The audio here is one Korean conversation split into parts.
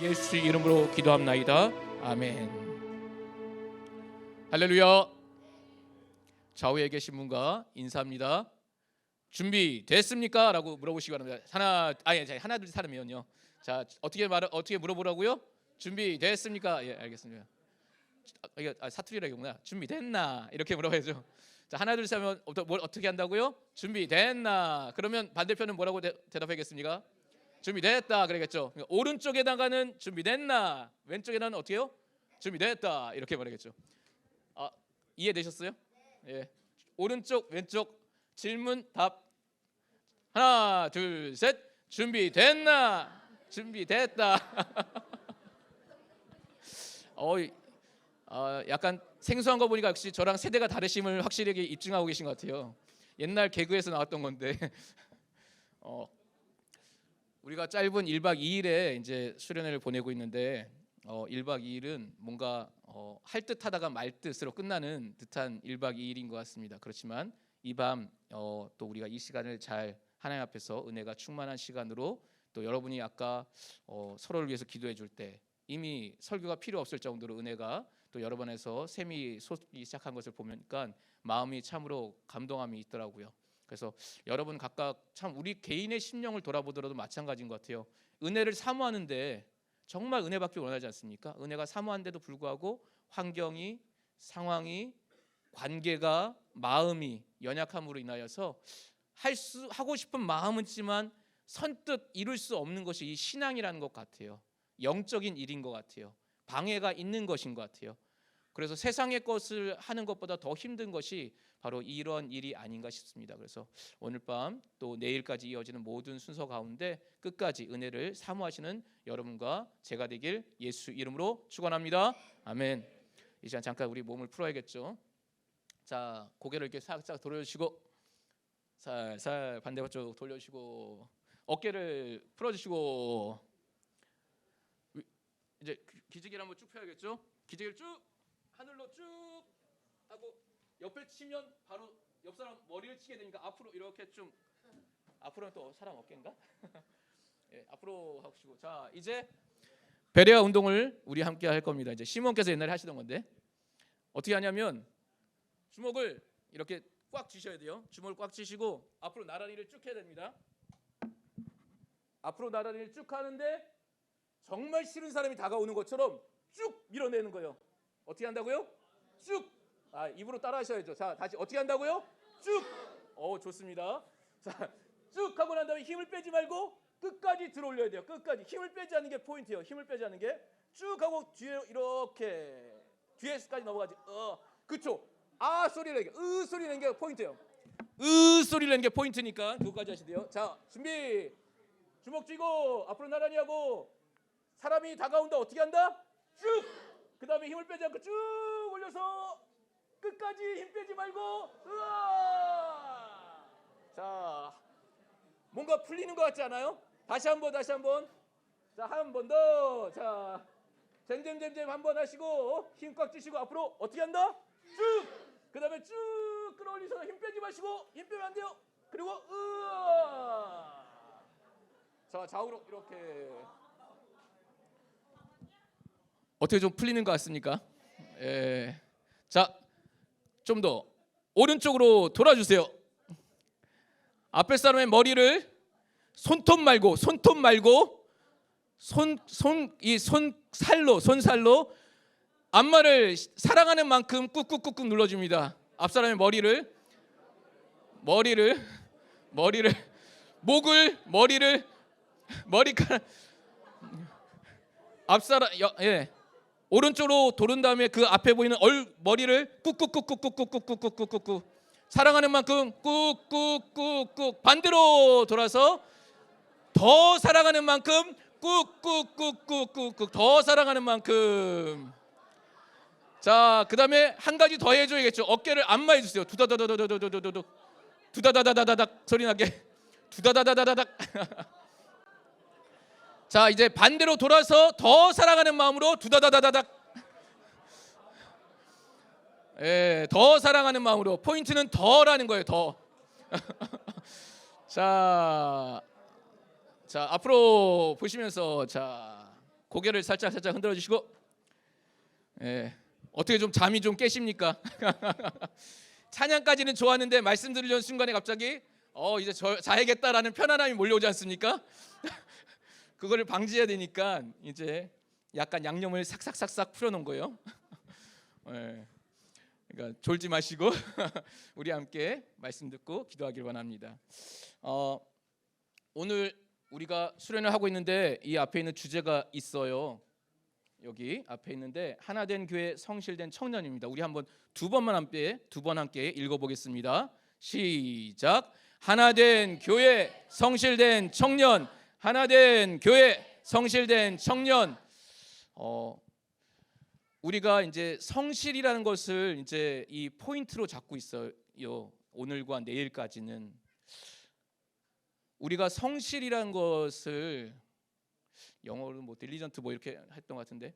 예수 이름으로 기도합나이다. 아멘. 할렐루야. 좌우에 계신 분과 인사합니다. 준비 됐습니까? 라고 물어보시기 바랍니다. 하나 둘 셋 하면요. 자, 어떻게 물어보라고요? 준비 됐습니까? 예, 알겠습니다. 이게 사투리라기구나. 준비 됐나? 이렇게 물어봐야죠. 자, 하나 둘 셋 하면 어떻게 한다고요? 준비 됐나? 그러면 반대편은 뭐라고 대답하겠습니까? 준비됐다 그러겠죠. 그러니까 오른쪽에다가는 준비됐나? 왼쪽에다가는 어떻게요? 준비됐다 이렇게 말하겠죠. 이해되셨어요? 예. 오른쪽 왼쪽 질문 답 하나 둘 셋 준비됐나? 준비됐다. 약간 생소한 거 보니까 역시 저랑 세대가 다르심을 확실하게 입증하고 계신 것 같아요. 옛날 개그에서 나왔던 건데 우리가 짧은 1박 2일에 이제 수련회를 보내고 있는데 1박 2일은 뭔가 할 듯 하다가 말 듯으로 끝나는 듯한 1박 2일인 것 같습니다. 그렇지만 이 밤 또 우리가 이 시간을 잘 하나님 앞에서 은혜가 충만한 시간으로 또 여러분이 아까 서로를 위해서 기도해 줄 때 이미 설교가 필요 없을 정도로 은혜가 또 여러분에서 샘이 솟기 시작한 것을 보니까 마음이 참으로 감동함이 있더라고요. 그래서 여러분 각각 참 우리 개인의 심령을 돌아보더라도 마찬가지인 것 같아요. 은혜를 사모하는데 정말 은혜밖에 원하지 않습니까? 은혜가 사모한데도 불구하고 환경이, 상황이, 관계가, 마음이 연약함으로 인하여서 하고 싶은 마음은 있지만 선뜻 이룰 수 없는 것이 이 신앙이라는 것 같아요. 영적인 일인 것 같아요. 방해가 있는 것인 것 같아요. 그래서 세상의 것을 하는 것보다 더 힘든 것이 바로 이런 일이 아닌가 싶습니다. 그래서 오늘 밤 또 내일까지 이어지는 모든 순서 가운데 끝까지 은혜를 사모하시는 여러분과 제가 되길 예수 이름으로 축원합니다. 아멘. 이 시간 잠깐 우리 몸을 풀어야겠죠. 자, 고개를 이렇게 살짝 돌려주시고 살살 반대쪽 돌려주시고 어깨를 풀어주시고 이제 기지개를 한번 쭉 펴야겠죠. 기지개를 쭉 하늘로 쭉 하고 옆에 치면 바로 옆 사람 머리를 치게 되니까 앞으로 이렇게 좀 앞으로는 또 사람 어깨인가? 예, 앞으로 하시고 자 이제 베레아 운동을 우리 함께 할 겁니다. 이제 시몬께서 옛날에 하시던 건데 어떻게 하냐면 주먹을 이렇게 꽉 쥐셔야 돼요. 주먹을 꽉 쥐시고 앞으로 나란히를 쭉 해야 됩니다. 앞으로 나란히를 쭉 하는데 정말 싫은 사람이 다가오는 것처럼 쭉 밀어내는 거예요. 어떻게 한다고요? 쭉. 입으로 따라 하셔야죠. 자, 다시 어떻게 한다고요? 쭉. 좋습니다. 자, 쭉 하고 난 다음에 힘을 빼지 말고 끝까지 들어 올려야 돼요. 끝까지. 힘을 빼지 않는 게 포인트예요. 힘을 빼지 않는 게. 쭉 하고 뒤에 이렇게 뒤에까지 넘어가지. 그쵸. 소리 내게. 소리 내는 게 포인트예요. 소리 내는 게 포인트니까 그거까지 하시대요. 자, 준비. 주먹 쥐고 앞으로 나란히 하고 사람이 다가온다. 어떻게 한다? 쭉. 그 다음에 힘을 빼지 않고 쭉 올려서 끝까지 힘 빼지 말고 자, 뭔가 풀리는 것 같지 않아요? 다시 한번 자, 한 번 더. 자, 잼잼잼잼 한번 하시고 힘 꽉 주시고 앞으로 어떻게 한다? 쭉. 그 다음에 쭉 끌어올리셔서 힘 빼지 마시고 힘 빼면 안 돼요. 그리고 자, 좌우로 이렇게 어떻게 좀 풀리는 것 같습니까? 예. 자, 좀 더 오른쪽으로 돌아주세요. 앞에 사람의 머리를 손톱 말고 손살로 앞말을 사랑하는 만큼 꾹꾹꾹꾹 눌러줍니다. 앞 사람의 머리카락 앞사람 오른쪽으로 도른 다음에 그 앞에 보이는 머리를 꾹꾹꾹꾹꾹꾹꾹꾹꾹꾹 사랑하는 만큼 꾹꾹꾹꾹 반대로 돌아서 더 사랑하는 만큼 꾹꾹꾹꾹꾹 더 사랑하는 만큼. 자, 그 다음에 한 가지 더 해줘야겠죠. 어깨를 안마해 주세요. 두다다다다다닥 소리 나게 두다다다다닥. 자, 이제 반대로 돌아서 더 사랑하는 마음으로 두다다다다닥. 더 사랑하는 마음으로. 포인트는 더라는 거예요. 더. 자, 앞으로 보시면서 자 고개를 살짝 흔들어 주시고, 예, 어떻게 좀 잠이 좀 깨십니까? 찬양까지는 좋았는데 말씀 들으려는 순간에 갑자기 이제 자야겠다라는 편안함이 몰려오지 않습니까? 그거를 방지해야 되니까 이제 약간 양념을 삭삭삭삭 풀어놓은 거예요. 예, 그러니까 졸지 마시고 우리 함께 말씀 듣고 기도하길 원합니다. 오늘 우리가 수련을 하고 있는데 이 앞에 있는 주제가 있어요. 여기 앞에 있는데 하나된 교회 성실된 청년입니다. 우리 한번 두 번 함께 읽어보겠습니다. 시작. 하나된 교회 성실된 청년. 하나된 교회 성실된 청년. 우리가 이제 성실이라는 것을 이제 이 포인트로 잡고 있어요. 오늘과 내일까지는 우리가 성실이라는 것을 영어로 뭐 딜리전트 뭐 이렇게 했던 것 같은데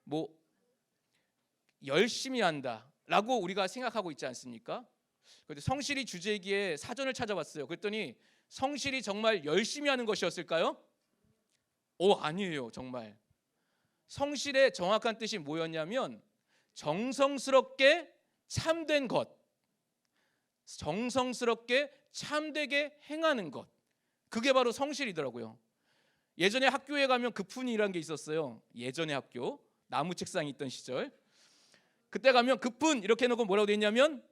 뭐 열심히 한다라고 우리가 생각하고 있지 않습니까? 그런데 성실이 주제이기에 사전을 찾아봤어요. 그랬더니 성실이 정말 열심히 하는 것이었을까요? 아니에요. 정말 성실의 정확한 뜻이 뭐였냐면 정성스럽게 참된 것, 정성스럽게 참되게 행하는 것, 그게 바로 성실이더라고요. 예전에 학교에 가면 급훈이라는 게 있었어요. 예전에 학교 나무 책상이 있던 시절, 그때 가면 급훈 이렇게 해놓고 뭐라고 돼 있냐면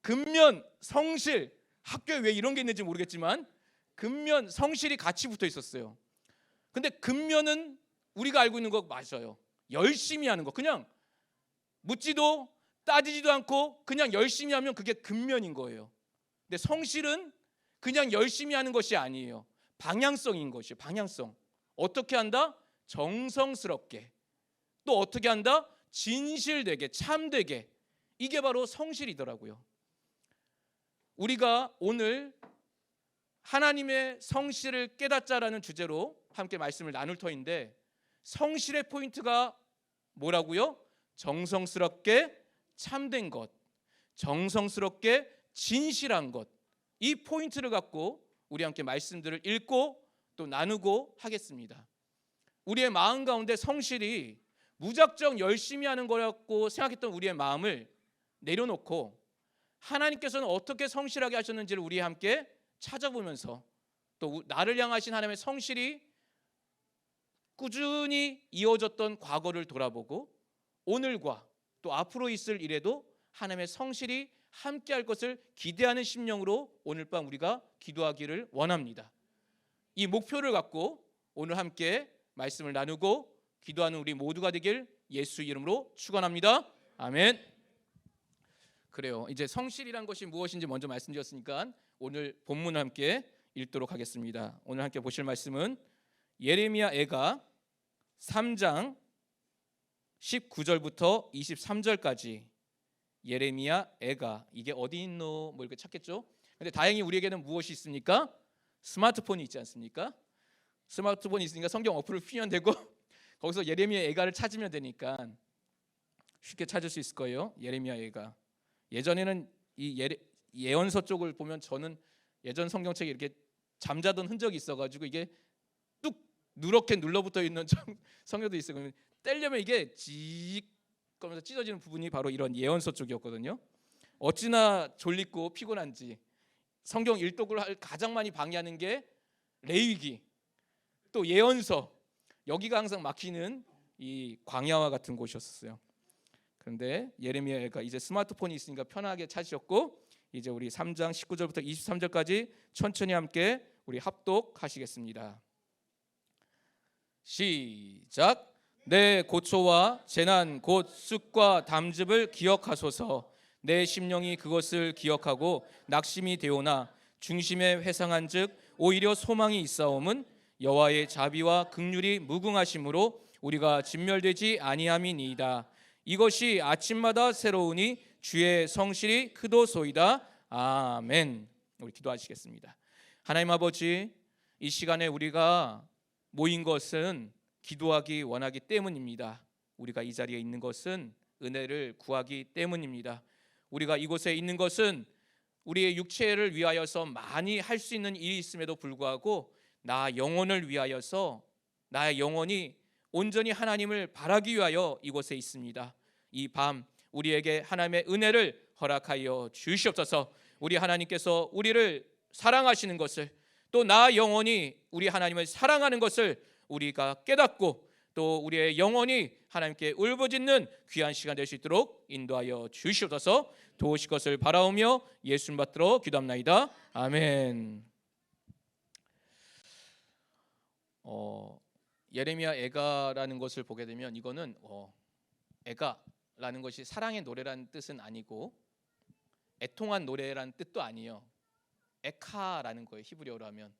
근면 성실. 학교에 왜 이런 게 있는지 모르겠지만 근면 성실이 같이 붙어 있었어요. 근데 근면은 우리가 알고 있는 거 맞아요. 열심히 하는 거, 그냥 묻지도 따지지도 않고 그냥 열심히 하면 그게 근면인 거예요. 근데 성실은 그냥 열심히 하는 것이 아니에요. 방향성인 것이에요. 방향성. 어떻게 한다? 정성스럽게. 또 어떻게 한다? 진실되게, 참되게. 이게 바로 성실이더라고요. 우리가 오늘 하나님의 성실을 깨닫자라는 주제로 함께 말씀을 나눌 터인데, 성실의 포인트가 뭐라고요? 정성스럽게 참된 것, 정성스럽게 진실한 것. 이 포인트를 갖고 우리 함께 말씀들을 읽고 또 나누고 하겠습니다. 우리의 마음 가운데 성실이 무작정 열심히 하는 거라고 생각했던 우리의 마음을 내려놓고 하나님께서는 어떻게 성실하게 하셨는지를 우리 함께 찾아보면서 또 나를 향하신 하나님의 성실이 꾸준히 이어졌던 과거를 돌아보고 오늘과 또 앞으로 있을 일에도 하나님의 성실이 함께할 것을 기대하는 심령으로 오늘 밤 우리가 기도하기를 원합니다. 이 목표를 갖고 오늘 함께 말씀을 나누고 기도하는 우리 모두가 되길 예수 이름으로 축원합니다. 아멘. 그래요. 이제 성실이란 것이 무엇인지 먼저 말씀드렸으니까 오늘 본문을 함께 읽도록 하겠습니다. 오늘 함께 보실 말씀은 예레미야 애가 3장 19절부터 23절까지. 예레미야 애가, 이게 어디 있노 뭐 이렇게 찾겠죠. 근데 다행히 우리에게는 무엇이 있습니까? 스마트폰이 있지 않습니까? 스마트폰이 있으니까 성경 어플을 피면 되고 거기서 예레미야 애가를 찾으면 되니까 쉽게 찾을 수 있을 거예요. 예레미야 애가. 예전에는 이 예언서 쪽을 보면 저는 예전 성경책에 이렇게 잠자던 흔적이 있어가지고 이게 뚝 누렇게 눌러붙어 있는 성경도 있어요. 떼려면 이게 직 거면서 찢어지는 부분이 바로 이런 예언서 쪽이었거든요. 어찌나 졸립고 피곤한지 성경 일독을 가장 많이 방해하는 게 레위기, 또 예언서, 여기가 항상 막히는 이 광야와 같은 곳이었어요. 그런데 예레미야가 이제 스마트폰이 있으니까 편하게 찾으셨고, 이제 우리 3장 19절부터 23절까지 천천히 함께 우리 합독하시겠습니다. 시작. 내 고초와 재난 곧 쑥과 담즙을 기억하소서. 내 심령이 그것을 기억하고 낙심이 되오나 중심에 회상한즉 오히려 소망이 있사옴은 여호와의 자비와 긍휼이 무궁하심으로 우리가 진멸되지 아니함이니이다. 이것이 아침마다 새로우니 주의 성실이 크도소이다. 아멘. 우리 기도하시겠습니다. 하나님 아버지, 이 시간에 우리가 모인 것은 기도하기 원하기 때문입니다. 우리가 이 자리에 있는 것은 은혜를 구하기 때문입니다. 우리가 이곳에 있는 것은 우리의 육체를 위하여서 많이 할 수 있는 일이 있음에도 불구하고 나 영혼을 위하여서 나의 영혼이 온전히 하나님을 바라기 위하여 이곳에 있습니다. 이 밤 우리에게 하나님의 은혜를 허락하여 주시옵소서. 우리 하나님께서 우리를 사랑하시는 것을, 또 나 영혼이 우리 하나님을 사랑하는 것을 우리가 깨닫고, 또 우리의 영혼이 하나님께 울부짖는 귀한 시간 될 수 있도록 인도하여 주시옵소서. 도우실 것을 바라오며 예수님 받들어 기도합나이다. 아멘. 예레미야 애가라는 것을 보게 되면, 이거는 애가라는 것이 사랑의 노래라는 뜻은 아니고 애통한 노래라는 뜻도 아니에요. 에카라는 거예요. 히브리어로 하면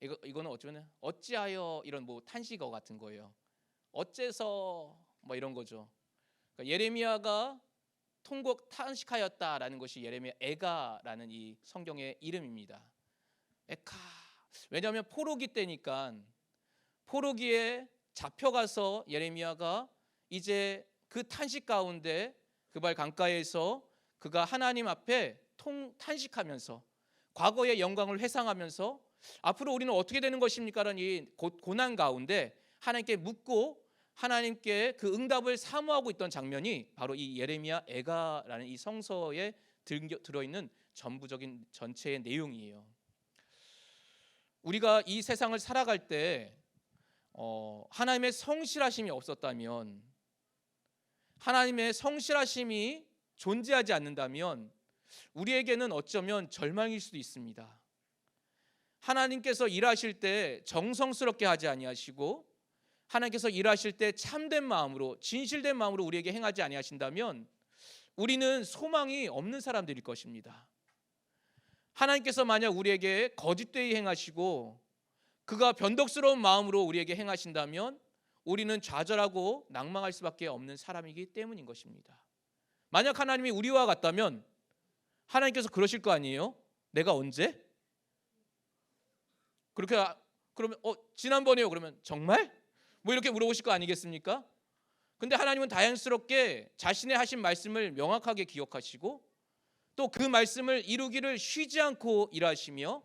이거는 어쩌면 어찌하여, 이런 뭐 탄식어 같은 거예요. 어째서 뭐 이런 거죠. 그러니까 예레미야가 통곡 탄식하였다라는 것이 예레미야 애가라는 이 성경의 이름입니다. 에카. 왜냐하면 포로기 때니까, 포로기에 잡혀가서 예레미야가 이제 그 탄식 가운데 그발 강가에서 그가 하나님 앞에 탄식하면서 과거의 영광을 회상하면서 앞으로 우리는 어떻게 되는 것입니까? 라는 이 고난 가운데 하나님께 묻고 하나님께 그 응답을 사모하고 있던 장면이 바로 이 예레미야 애가라는 이 성서에 들어있는 전부적인 전체의 내용이에요. 우리가 이 세상을 살아갈 때 하나님의 성실하심이 없었다면, 하나님의 성실하심이 존재하지 않는다면 우리에게는 어쩌면 절망일 수도 있습니다. 하나님께서 일하실 때 정성스럽게 하지 아니하시고, 하나님께서 일하실 때 참된 마음으로, 진실된 마음으로 우리에게 행하지 아니하신다면 우리는 소망이 없는 사람들일 것입니다. 하나님께서 만약 우리에게 거짓되이 행하시고 그가 변덕스러운 마음으로 우리에게 행하신다면 우리는 좌절하고 낭망할 수밖에 없는 사람이기 때문인 것입니다. 만약 하나님이 우리와 같다면 하나님께서 그러실 거 아니에요? 내가 언제? 그렇게 그러면 지난번에요. 그러면 정말? 뭐 이렇게 물어보실 거 아니겠습니까? 근데 하나님은 다양스럽게 자신의 하신 말씀을 명확하게 기억하시고, 또 그 말씀을 이루기를 쉬지 않고 일하시며,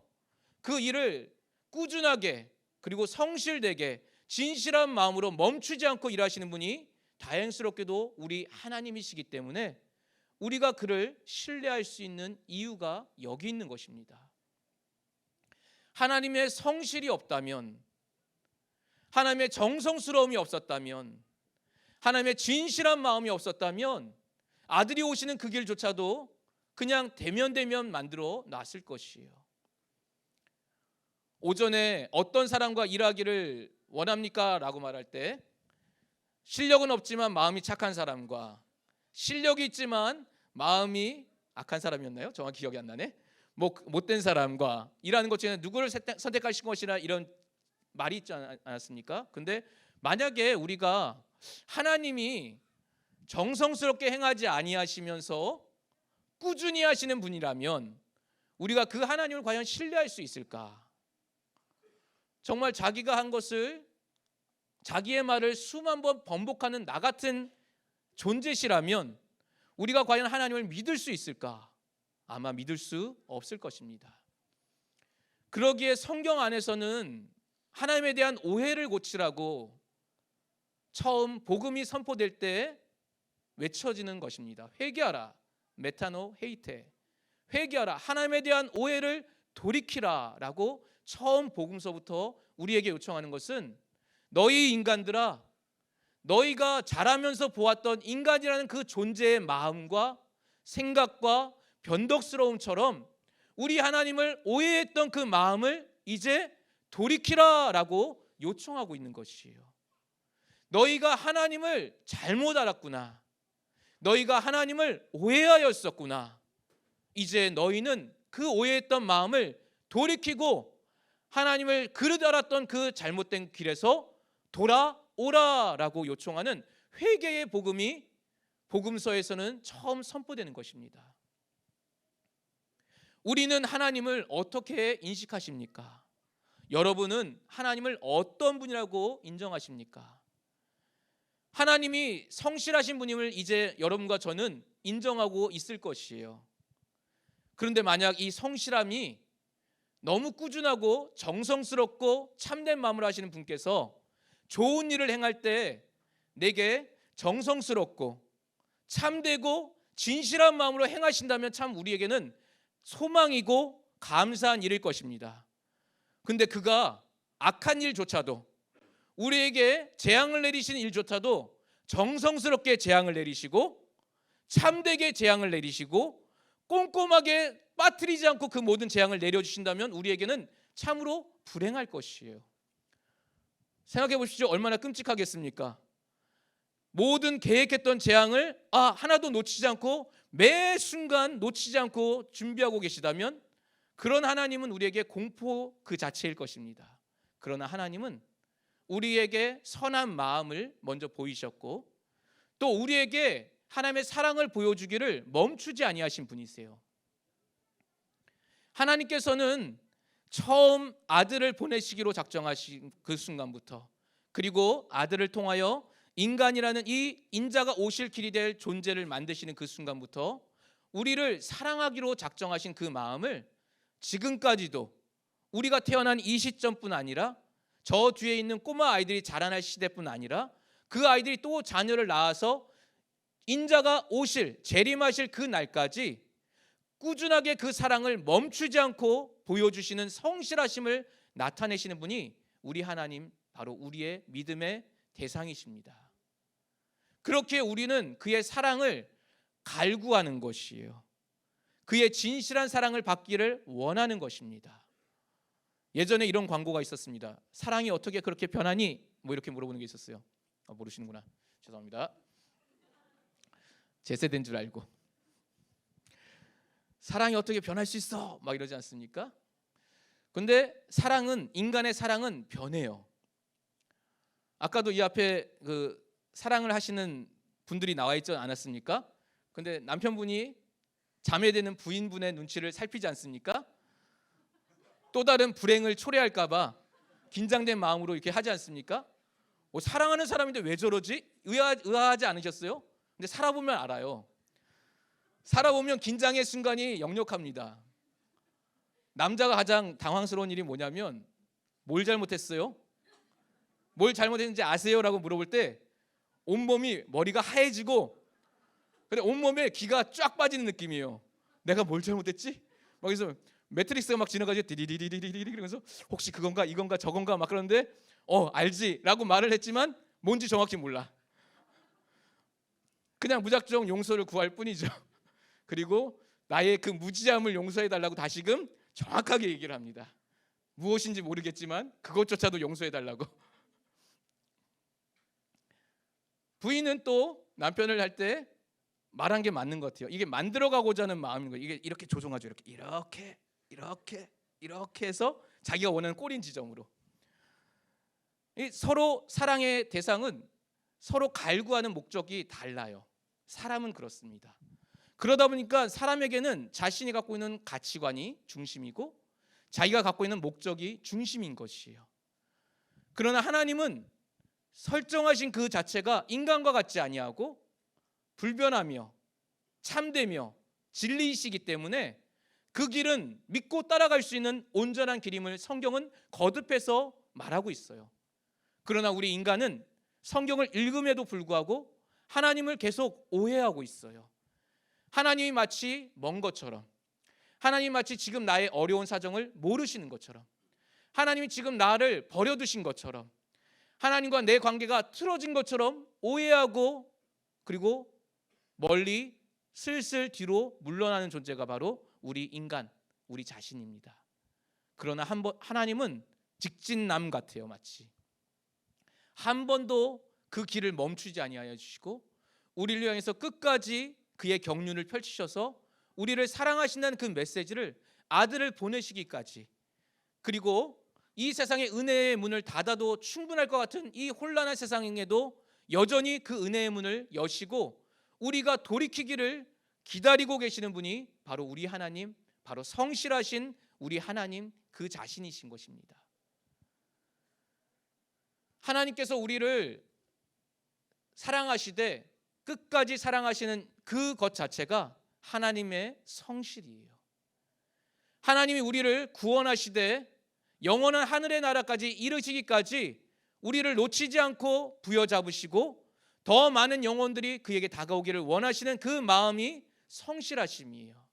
그 일을 꾸준하게 그리고 성실되게 진실한 마음으로 멈추지 않고 일하시는 분이 다행스럽게도 우리 하나님이시기 때문에 우리가 그를 신뢰할 수 있는 이유가 여기 있는 것입니다. 하나님의 성실이 없다면, 하나님의 정성스러움이 없었다면, 하나님의 진실한 마음이 없었다면 아들이 오시는 그 길조차도 그냥 대면 만들어 놨을 것이에요. 오전에 어떤 사람과 일하기를 원합니까? 라고 말할 때, 실력은 없지만 마음이 착한 사람과, 실력이 있지만 마음이 악한 사람이었나요? 정확히 기억이 안 나네. 못된 사람과 일하는 것 중에 누구를 선택하실 것이라, 이런 말이 있지 않았습니까? 근데 만약에 우리가 하나님이 정성스럽게 행하지 아니하시면서 꾸준히 하시는 분이라면 우리가 그 하나님을 과연 신뢰할 수 있을까? 정말 자기가 한 것을, 자기의 말을 수만 번 번복하는 나 같은 존재시라면 우리가 과연 하나님을 믿을 수 있을까? 아마 믿을 수 없을 것입니다. 그러기에 성경 안에서는 하나님에 대한 오해를 고치라고 처음 복음이 선포될 때 외쳐지는 것입니다. 회개하라. 메타노 헤이테. 회개하라. 하나님에 대한 오해를 돌이키라 라고 처음 복음서부터 우리에게 요청하는 것은, 너희 인간들아, 너희가 자라면서 보았던 인간이라는 그 존재의 마음과 생각과 변덕스러움처럼 우리 하나님을 오해했던 그 마음을 이제 돌이키라 라고 요청하고 있는 것이에요. 너희가 하나님을 잘못 알았구나. 너희가 하나님을 오해하였었구나. 이제 너희는 그 오해했던 마음을 돌이키고 하나님을 그릇 알았던 그 잘못된 길에서 돌아오라라고 요청하는 회개의 복음이 복음서에서는 처음 선포되는 것입니다. 우리는 하나님을 어떻게 인식하십니까? 여러분은 하나님을 어떤 분이라고 인정하십니까? 하나님이 성실하신 분임을 이제 여러분과 저는 인정하고 있을 것이에요. 그런데 만약 이 성실함이 너무 꾸준하고 정성스럽고 참된 마음으로 하시는 분께서 좋은 일을 행할 때 내게 정성스럽고 참되고 진실한 마음으로 행하신다면 참 우리에게는 소망이고 감사한 일일 것입니다. 근데 그가 악한 일조차도, 우리에게 재앙을 내리시는 일조차도 정성스럽게 재앙을 내리시고 참되게 재앙을 내리시고 꼼꼼하게 빠뜨리지 않고 그 모든 재앙을 내려주신다면 우리에게는 참으로 불행할 것이에요. 생각해 보십시오. 얼마나 끔찍하겠습니까? 모든 계획했던 재앙을 하나도 놓치지 않고 매 순간 놓치지 않고 준비하고 계시다면 그런 하나님은 우리에게 공포 그 자체일 것입니다. 그러나 하나님은 우리에게 선한 마음을 먼저 보이셨고 또 우리에게 하나님의 사랑을 보여주기를 멈추지 아니하신 분이세요. 하나님께서는 처음 아들을 보내시기로 작정하신 그 순간부터, 그리고 아들을 통하여 인간이라는 이 인자가 오실 길이 될 존재를 만드시는 그 순간부터 우리를 사랑하기로 작정하신 그 마음을 지금까지도 우리가 태어난 이 시점뿐 아니라 저 뒤에 있는 꼬마 아이들이 자라날 시대뿐 아니라 그 아이들이 또 자녀를 낳아서 인자가 오실, 재림하실 그 날까지 꾸준하게 그 사랑을 멈추지 않고 보여주시는 성실하심을 나타내시는 분이 우리 하나님, 바로 우리의 믿음의 대상이십니다. 그렇게 우리는 그의 사랑을 갈구하는 것이에요. 그의 진실한 사랑을 받기를 원하는 것입니다. 예전에 이런 광고가 있었습니다. 사랑이 어떻게 그렇게 변하니? 뭐 이렇게 물어보는 게 있었어요. 모르시는구나. 죄송합니다. 제 세대인 줄 알고. 사랑이 어떻게 변할 수 있어? 막 이러지 않습니까? 근데 사랑은, 인간의 사랑은 변해요. 아까도 이 앞에 그 사랑을 하시는 분들이 나와 있지 않았습니까? 근데 남편분이 자매되는 부인분의 눈치를 살피지 않습니까? 또 다른 불행을 초래할까 봐 긴장된 마음으로 이렇게 하지 않습니까? 사랑하는 사람인데 왜 저러지? 의아하지 않으셨어요? 근데 살아보면 알아요. 살아보면 긴장의 순간이 역력합니다. 남자가 가장 당황스러운 일이 뭐냐면, 뭘 잘못했어요? 뭘 잘못했는지 아세요? 라고 물어볼 때 온몸이, 머리가 하얘지고 온몸에 기가 쫙 빠지는 느낌이에요. 내가 뭘 잘못했지? 막 그래서 매트릭스가 막 지나가지고 디디디디디디 그러면서 혹시 그건가 이건가 저건가 막 그러는데 알지 라고 말을 했지만 뭔지 정확히 몰라. 그냥 무작정 용서를 구할 뿐이죠. 그리고 나의 그 무지함을 용서해달라고 다시금 정확하게 얘기를 합니다. 무엇인지 모르겠지만 그것조차도 용서해달라고. 부인은 또 남편을 할 때 말한 게 맞는 것 같아요. 이게 만들어가고자 하는 마음인 거예요. 이게 이렇게 조종하죠. 이렇게 해서 자기가 원하는 꼬린 지점으로. 서로 사랑의 대상은 서로 갈구하는 목적이 달라요. 사람은 그렇습니다. 그러다 보니까 사람에게는 자신이 갖고 있는 가치관이 중심이고 자기가 갖고 있는 목적이 중심인 것이에요. 그러나 하나님은 설정하신 그 자체가 인간과 같지 아니하고 불변하며 참되며 진리이시기 때문에 그 길은 믿고 따라갈 수 있는 온전한 길임을 성경은 거듭해서 말하고 있어요. 그러나 우리 인간은 성경을 읽음에도 불구하고 하나님을 계속 오해하고 있어요. 하나님이 마치 먼 것처럼, 하나님이 마치 지금 나의 어려운 사정을 모르시는 것처럼, 하나님이 지금 나를 버려두신 것처럼, 하나님과 내 관계가 틀어진 것처럼 오해하고 그리고 멀리 슬슬 뒤로 물러나는 존재가 바로 우리 인간, 우리 자신입니다. 그러나 하나님은 직진남 같아요. 마치 한 번도 그 길을 멈추지 아니하여 주시고 우리를 향해서 끝까지 그의 경륜을 펼치셔서 우리를 사랑하신다는 그 메시지를 아들을 보내시기까지, 그리고 이 세상의 은혜의 문을 닫아도 충분할 것 같은 이 혼란한 세상에도 여전히 그 은혜의 문을 여시고 우리가 돌이키기를 기다리고 계시는 분이 바로 우리 하나님, 바로 성실하신 우리 하나님 그 자신이신 것입니다. 하나님께서 우리를 사랑하시되 끝까지 사랑하시는 그것 자체가 하나님의 성실이에요. 하나님이 우리를 구원하시되 영원한 하늘의 나라까지 이르시기까지 우리를 놓치지 않고 부여잡으시고 더 많은 영혼들이 그에게 다가오기를 원하시는 그 마음이 성실하심이에요.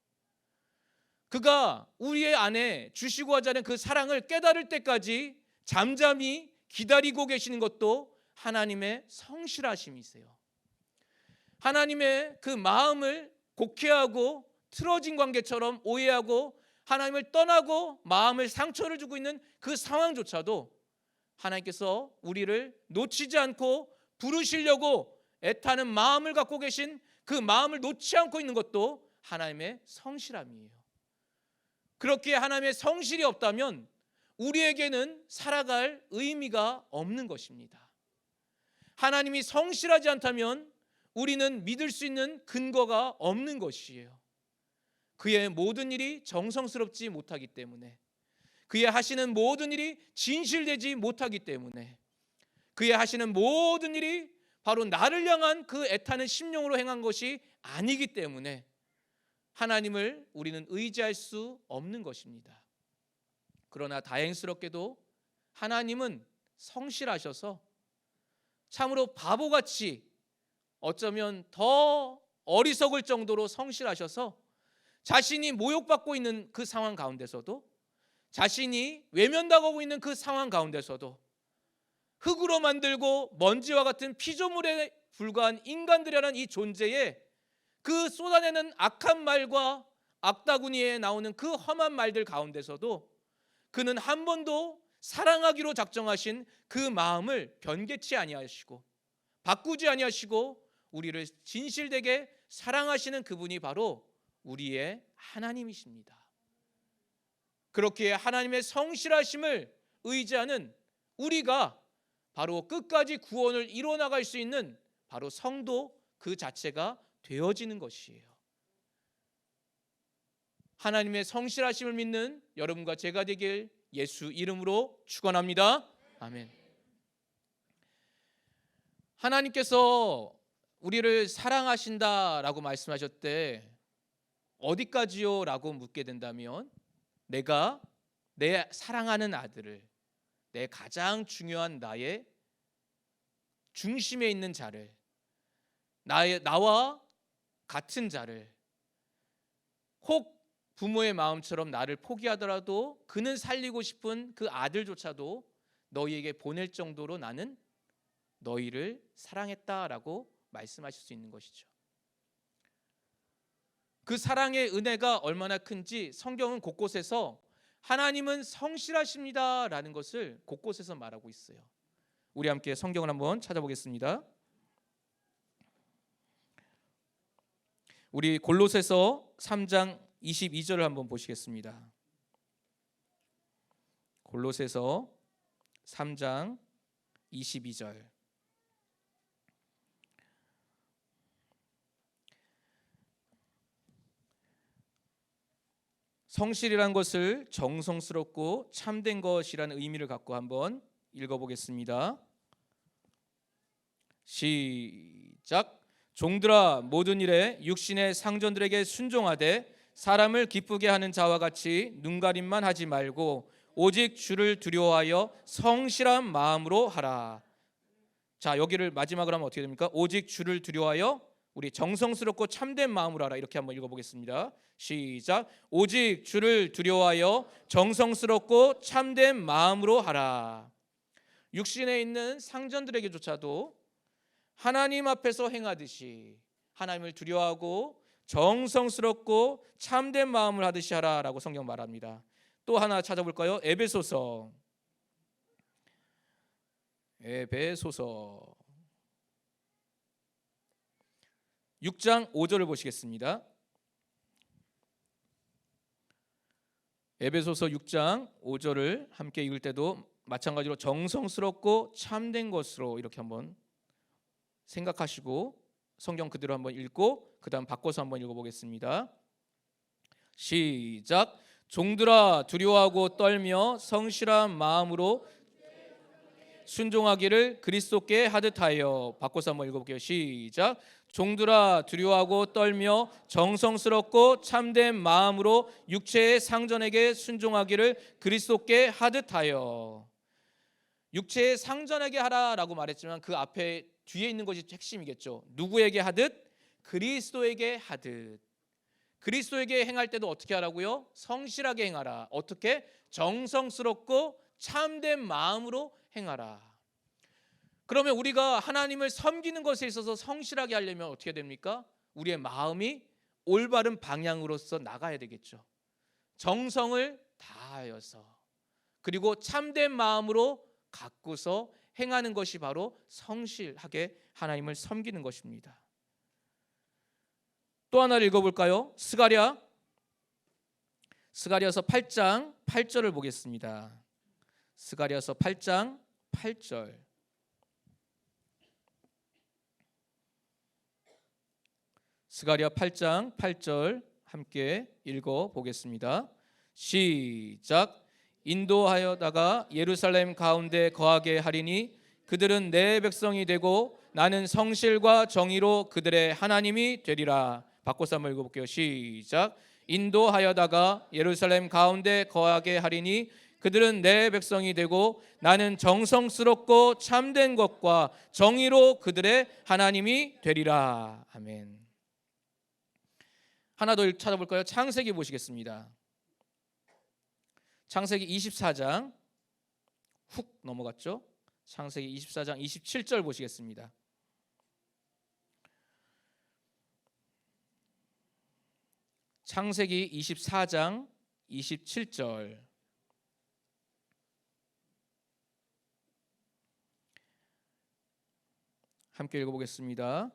그가 우리의 안에 주시고 하자는 그 사랑을 깨달을 때까지 잠잠히 기다리고 계시는 것도 하나님의 성실하심이세요. 하나님의 그 마음을 곡해하고 틀어진 관계처럼 오해하고 하나님을 떠나고 마음을 상처를 주고 있는 그 상황조차도 하나님께서 우리를 놓치지 않고 부르시려고 애타는 마음을 갖고 계신 그 마음을 놓지 않고 있는 것도 하나님의 성실함이에요. 그렇게 하나님의 성실이 없다면 우리에게는 살아갈 의미가 없는 것입니다. 하나님이 성실하지 않다면 우리는 믿을 수 있는 근거가 없는 것이에요. 그의 모든 일이 정성스럽지 못하기 때문에, 그의 하시는 모든 일이 진실되지 못하기 때문에, 그의 하시는 모든 일이 바로 나를 향한 그 애타는 심령으로 행한 것이 아니기 때문에 하나님을 우리는 의지할 수 없는 것입니다. 그러나 다행스럽게도 하나님은 성실하셔서 참으로 바보같이, 어쩌면 더 어리석을 정도로 성실하셔서 자신이 모욕받고 있는 그 상황 가운데서도, 자신이 외면당하고 있는 그 상황 가운데서도 흙으로 만들고 먼지와 같은 피조물에 불과한 인간들이라는 이 존재에 그 쏟아내는 악한 말과 악다구니에 나오는 그 험한 말들 가운데서도 그는 한 번도 사랑하기로 작정하신 그 마음을 변개치 아니하시고 바꾸지 아니하시고 우리를 진실되게 사랑하시는 그분이 바로 우리의 하나님이십니다. 그렇게 하나님의 성실하심을 의지하는 우리가 바로 끝까지 구원을 이뤄나갈 수 있는 바로 성도 그 자체가 되어지는 것이에요. 하나님의 성실하심을 믿는 여러분과 제가 되길 예수 이름으로 축원합니다. 아멘. 하나님께서 우리를 사랑하신다라고 말씀하셨대. 어디까지요? 라고 묻게 된다면, 내가 내 사랑하는 아들을, 내 가장 중요한 나의 중심에 있는 자를, 나와 같은 자를, 혹 부모의 마음처럼 나를 포기하더라도 그는 살리고 싶은 그 아들조차도 너희에게 보낼 정도로 나는 너희를 사랑했다라고 말씀하실 수 있는 것이죠. 그 사랑의 은혜가 얼마나 큰지 성경은 곳곳에서 하나님은 성실하십니다라는 것을 곳곳에서 말하고 있어요. 우리 함께 성경을 한번 찾아보겠습니다. 우리 골로새서 3장 22절을 한번 보시겠습니다. 골로새서 3장 22절. 성실이란 것을 정성스럽고 참된 것이라는 의미를 갖고 한번 읽어보겠습니다. 시작. 종들아, 모든 일에 육신의 상전들에게 순종하되 사람을 기쁘게 하는 자와 같이 눈가림만 하지 말고 오직 주를 두려워하여 성실한 마음으로 하라. 자, 여기를 마지막으로 하면 어떻게 됩니까? 오직 주를 두려워하여 우리 정성스럽고 참된 마음으로 하라. 이렇게 한번 읽어보겠습니다. 시작. 오직 주를 두려워하여 정성스럽고 참된 마음으로 하라. 육신에 있는 상전들에게조차도 하나님 앞에서 행하듯이 하나님을 두려워하고 정성스럽고 참된 마음을 하듯이 하라라고 성경 말합니다. 또 하나 찾아볼까요? 에베소서 6장 5절을 보시겠습니다. 에베소서 6장 5절을 함께 읽을 때도 마찬가지로 정성스럽고 참된 것으로 이렇게 한번 생각하시고 성경 그대로 한번 읽고 그 다음 바꿔서 한번 읽어보겠습니다. 시작. 종들아, 두려워하고 떨며 성실한 마음으로 순종하기를 그리스도께 하듯하여. 바꿔서 한번 읽어볼게요. 시작. 종들아, 두려워하고 떨며 정성스럽고 참된 마음으로 육체의 상전에게 순종하기를 그리스도께 하듯하여. 육체에 상전하게 하라라고 말했지만 그 앞에 뒤에 있는 것이 핵심이겠죠. 누구에게 하듯 그리스도에게 하듯. 그리스도에게 행할 때도 어떻게 하라고요? 성실하게 행하라. 어떻게? 정성스럽고 참된 마음으로 행하라. 그러면 우리가 하나님을 섬기는 것에 있어서 성실하게 하려면 어떻게 됩니까? 우리의 마음이 올바른 방향으로서 나가야 되겠죠. 정성을 다하여서, 그리고 참된 마음으로 갖고서 행하는 것이 바로 성실하게 하나님을 섬기는 것입니다. 또 하나를 읽어볼까요? 스가랴서 8장 8절을 보겠습니다. 스가랴서 8장 8절. 스가랴 8장 8절 함께 읽어보겠습니다. 시작. 인도하여다가 예루살렘 가운데 거하게 하리니 그들은 내 백성이 되고 나는 성실과 정의로 그들의 하나님이 되리라. 바꿔서 한번 읽어볼게요. 시작. 인도하여다가 예루살렘 가운데 거하게 하리니 그들은 내 백성이 되고 나는 정성스럽고 참된 것과 정의로 그들의 하나님이 되리라. 아멘. 하나 더 찾아볼까요? 창세기 보시겠습니다. 창세기 24장 훅 넘어갔죠? 창세기 24장 27절 보시겠습니다. 창세기 24장 27절. 함께 읽어보겠습니다.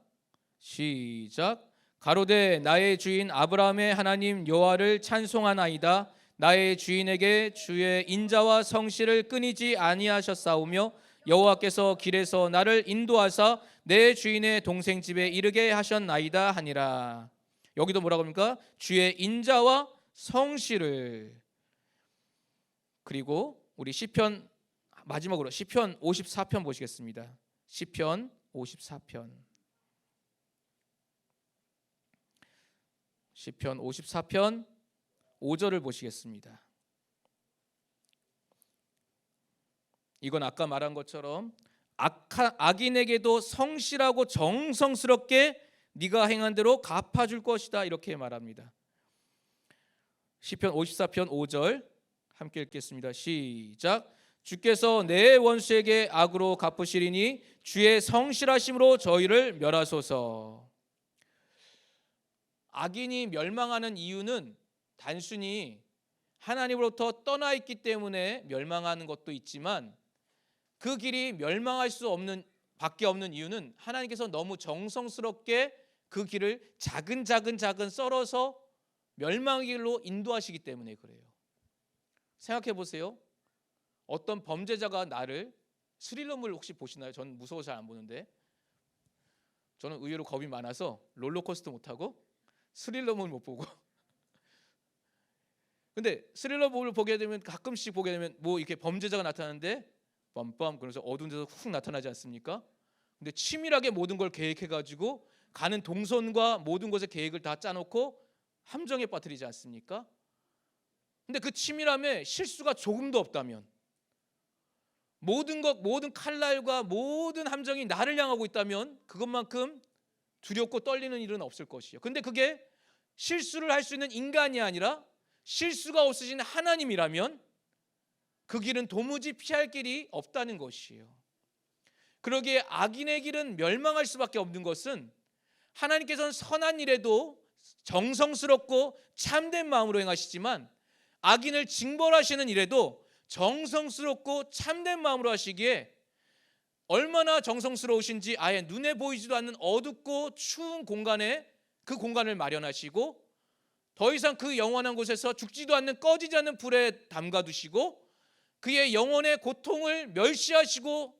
시작. 가로되 나의 주인 아브라함의 하나님 여호와를 찬송하나이다. 나의 주인에게 주의 인자와 성실을 끊이지 아니하셨사오며 여호와께서 길에서 나를 인도하사 내 주인의 동생 집에 이르게 하셨나이다 하니라. 여기도 뭐라고 합니까? 주의 인자와 성실을. 그리고 우리 시편, 마지막으로 시편 54편 보시겠습니다. 시편 54편. 시편 54편 5절을 보시겠습니다. 이건 아까 말한 것처럼 악인에게도 성실하고 정성스럽게 네가 행한 대로 갚아줄 것이다, 이렇게 말합니다. 시편 54편 5절 함께 읽겠습니다. 시작. 주께서 내 원수에게 악으로 갚으시리니 주의 성실하심으로 저희를 멸하소서. 악인이 멸망하는 이유는 단순히 하나님으로부터 떠나 있기 때문에 멸망하는 것도 있지만, 그 길이 멸망할 수 없는 밖에 없는 이유는 하나님께서 너무 정성스럽게 그 길을 작은 썰어서 멸망의 길로 인도하시기 때문에 그래요. 생각해 보세요. 어떤 범죄자가 나를, 스릴러물 혹시 보시나요? 전 무서워서 잘 안 보는데, 저는 의외로 겁이 많아서 롤러코스터 못 타고 스릴러물 못 보고. 근데 스릴러물을 보게 되면, 가끔씩 보게 되면 뭐 이렇게 범죄자가 나타나는데 빰빰 그러면서 어두운 데서 훅 나타나지 않습니까? 근데 치밀하게 모든 걸 계획해 가지고 가는 동선과 모든 것의 계획을 다 짜놓고 함정에 빠뜨리지 않습니까? 근데 그 치밀함에 실수가 조금도 없다면, 모든 칼날과 모든 함정이 나를 향하고 있다면 그것만큼 두렵고 떨리는 일은 없을 것이요. 근데 그게 실수를 할 수 있는 인간이 아니라 실수가 없으신 하나님이라면 그 길은 도무지 피할 길이 없다는 것이에요. 그러기에 악인의 길은 멸망할 수밖에 없는 것은, 하나님께서는 선한 일에도 정성스럽고 참된 마음으로 행하시지만 악인을 징벌하시는 일에도 정성스럽고 참된 마음으로 하시기에, 얼마나 정성스러우신지 아예 눈에 보이지도 않는 어둡고 추운 공간에 그 공간을 마련하시고, 더 이상 그 영원한 곳에서 죽지도 않는 꺼지지 않는 불에 담가두시고, 그의 영혼의 고통을 멸시하시고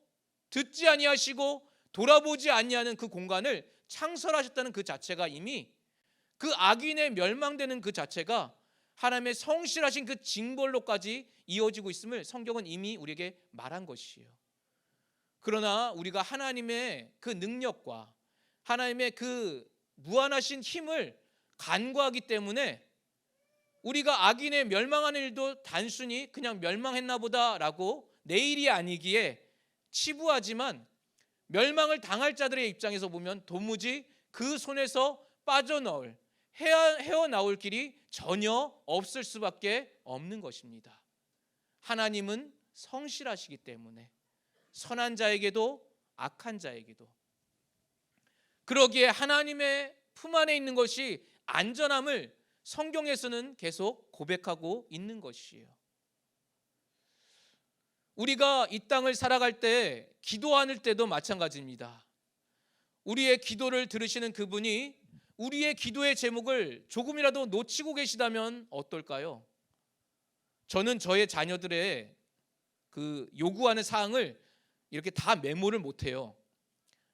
듣지 아니하시고 돌아보지 아니하는 그 공간을 창설하셨다는 그 자체가, 이미 그 악인의 멸망되는 그 자체가 하나님의 성실하신 그 징벌로까지 이어지고 있음을 성경은 이미 우리에게 말한 것이에요. 그러나 우리가 하나님의 그 능력과 하나님의 그 무한하신 힘을 간과하기 때문에 우리가 악인의 멸망하는 일도 단순히 그냥 멸망했나 보다라고, 내일이 아니기에 치부하지만 멸망을 당할 자들의 입장에서 보면 도무지 그 손에서 빠져나올, 헤어나올 길이 전혀 없을 수밖에 없는 것입니다. 하나님은 성실하시기 때문에 선한 자에게도 악한 자에게도, 그러기에 하나님의 품 안에 있는 것이 안전함을 성경에서는 계속 고백하고 있는 것이에요. 우리가 이 땅을 살아갈 때, 기도할 때도 마찬가지입니다. 우리의 기도를 들으시는 그분이 우리의 기도의 제목을 조금이라도 놓치고 계시다면 어떨까요? 저는 저의 자녀들의 그 요구하는 사항을 이렇게 다 메모를 못해요.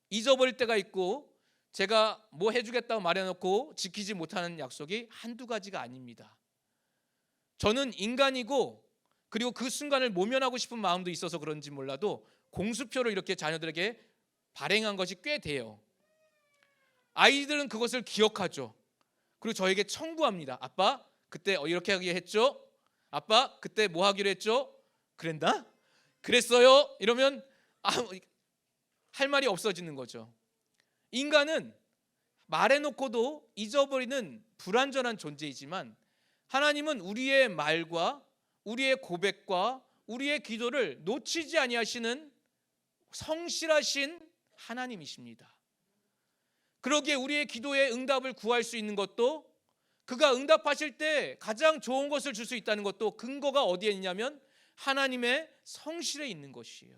잊어버릴 때가 있고, 제가 뭐 해주겠다고 말해놓고 지키지 못하는 약속이 한두 가지가 아닙니다. 저는 인간이고, 그리고 그 순간을 모면하고 싶은 마음도 있어서 그런지 몰라도 공수표를 이렇게 자녀들에게 발행한 것이 꽤 돼요. 아이들은 그것을 기억하죠. 그리고 저에게 청구합니다. 아빠 그때 이렇게 하기로 했죠? 아빠 그때 뭐 하기로 했죠? 그랬나? 그랬어요? 이러면 할 말이 없어지는 거죠. 인간은 말해놓고도 잊어버리는 불완전한 존재이지만, 하나님은 우리의 말과 우리의 고백과 우리의 기도를 놓치지 아니하시는 성실하신 하나님이십니다. 그러기에 우리의 기도에 응답을 구할 수 있는 것도, 그가 응답하실 때 가장 좋은 것을 줄 수 있다는 것도 근거가 어디에 있냐면 하나님의 성실에 있는 것이에요.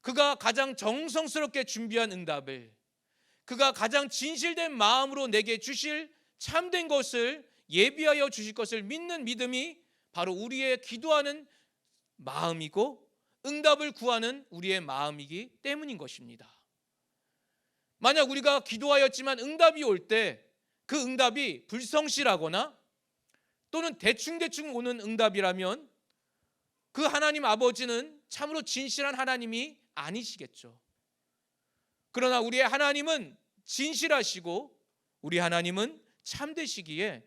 그가 가장 정성스럽게 준비한 응답을, 그가 가장 진실된 마음으로 내게 주실 참된 것을 예비하여 주실 것을 믿는 믿음이 바로 우리의 기도하는 마음이고 응답을 구하는 우리의 마음이기 때문인 것입니다. 만약 우리가 기도하였지만 응답이 올 때 그 응답이 불성실하거나 또는 대충대충 오는 응답이라면 그 하나님 아버지는 참으로 진실한 하나님이 아니시겠죠. 그러나 우리의 하나님은 진실하시고 우리 하나님은 참되시기에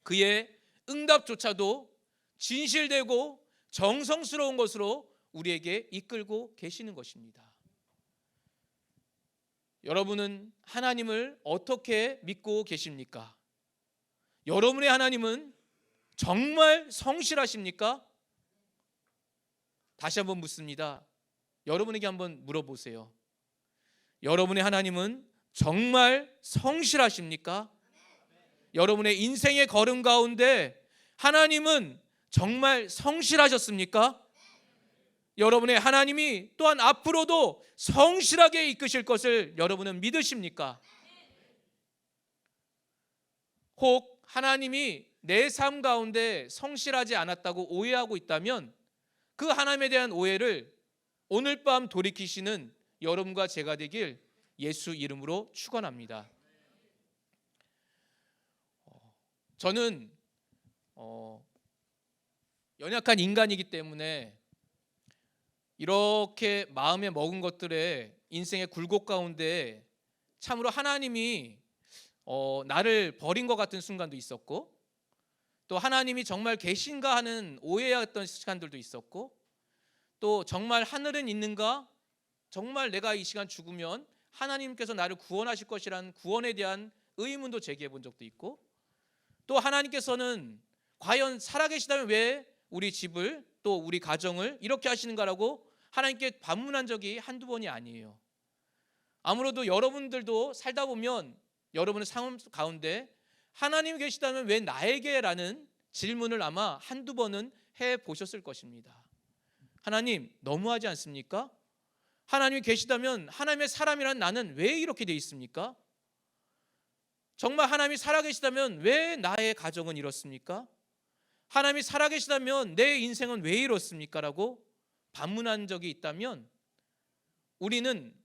그의 응답조차도 진실되고 정성스러운 것으로 우리에게 이끌고 계시는 것입니다. 여러분은 하나님을 어떻게 믿고 계십니까? 여러분의 하나님은 정말 성실하십니까? 다시 한번 묻습니다. 여러분에게 한번 물어보세요. 여러분의 하나님은 정말 성실하십니까? 여러분의 인생의 걸음 가운데 하나님은 정말 성실하셨습니까? 여러분의 하나님이 또한 앞으로도 성실하게 이끄실 것을 여러분은 믿으십니까? 혹 하나님이 내 삶 가운데 성실하지 않았다고 오해하고 있다면 그 하나님에 대한 오해를 오늘 밤 돌이키시는 여러분과 제가 되길 예수 이름으로 축원합니다. 저는 연약한 인간이기 때문에 이렇게 마음에 먹은 것들에 인생의 굴곡 가운데 참으로 하나님이 나를 버린 것 같은 순간도 있었고, 또 하나님이 정말 계신가 하는 오해했던 시간들도 있었고, 또 정말 하늘은 있는가, 정말 내가 이 시간 죽으면 하나님께서 나를 구원하실 것이라는 구원에 대한 의문도 제기해 본 적도 있고, 또 하나님께서는 과연 살아계시다면 왜 우리 집을 또 우리 가정을 이렇게 하시는가라고 하나님께 반문한 적이 한두 번이 아니에요. 아무래도 여러분들도 살다 보면 여러분의 삶 가운데 하나님이 계시다면 왜 나에게라는 질문을 아마 한두 번은 해보셨을 것입니다. 하나님 너무하지 않습니까? 하나님이 계시다면 하나님의 사람이란 나는 왜 이렇게 돼 있습니까? 정말 하나님이 살아계시다면 왜 나의 가정은 이렇습니까? 하나님이 살아계시다면 내 인생은 왜 이렇습니까? 라고 반문한 적이 있다면 우리는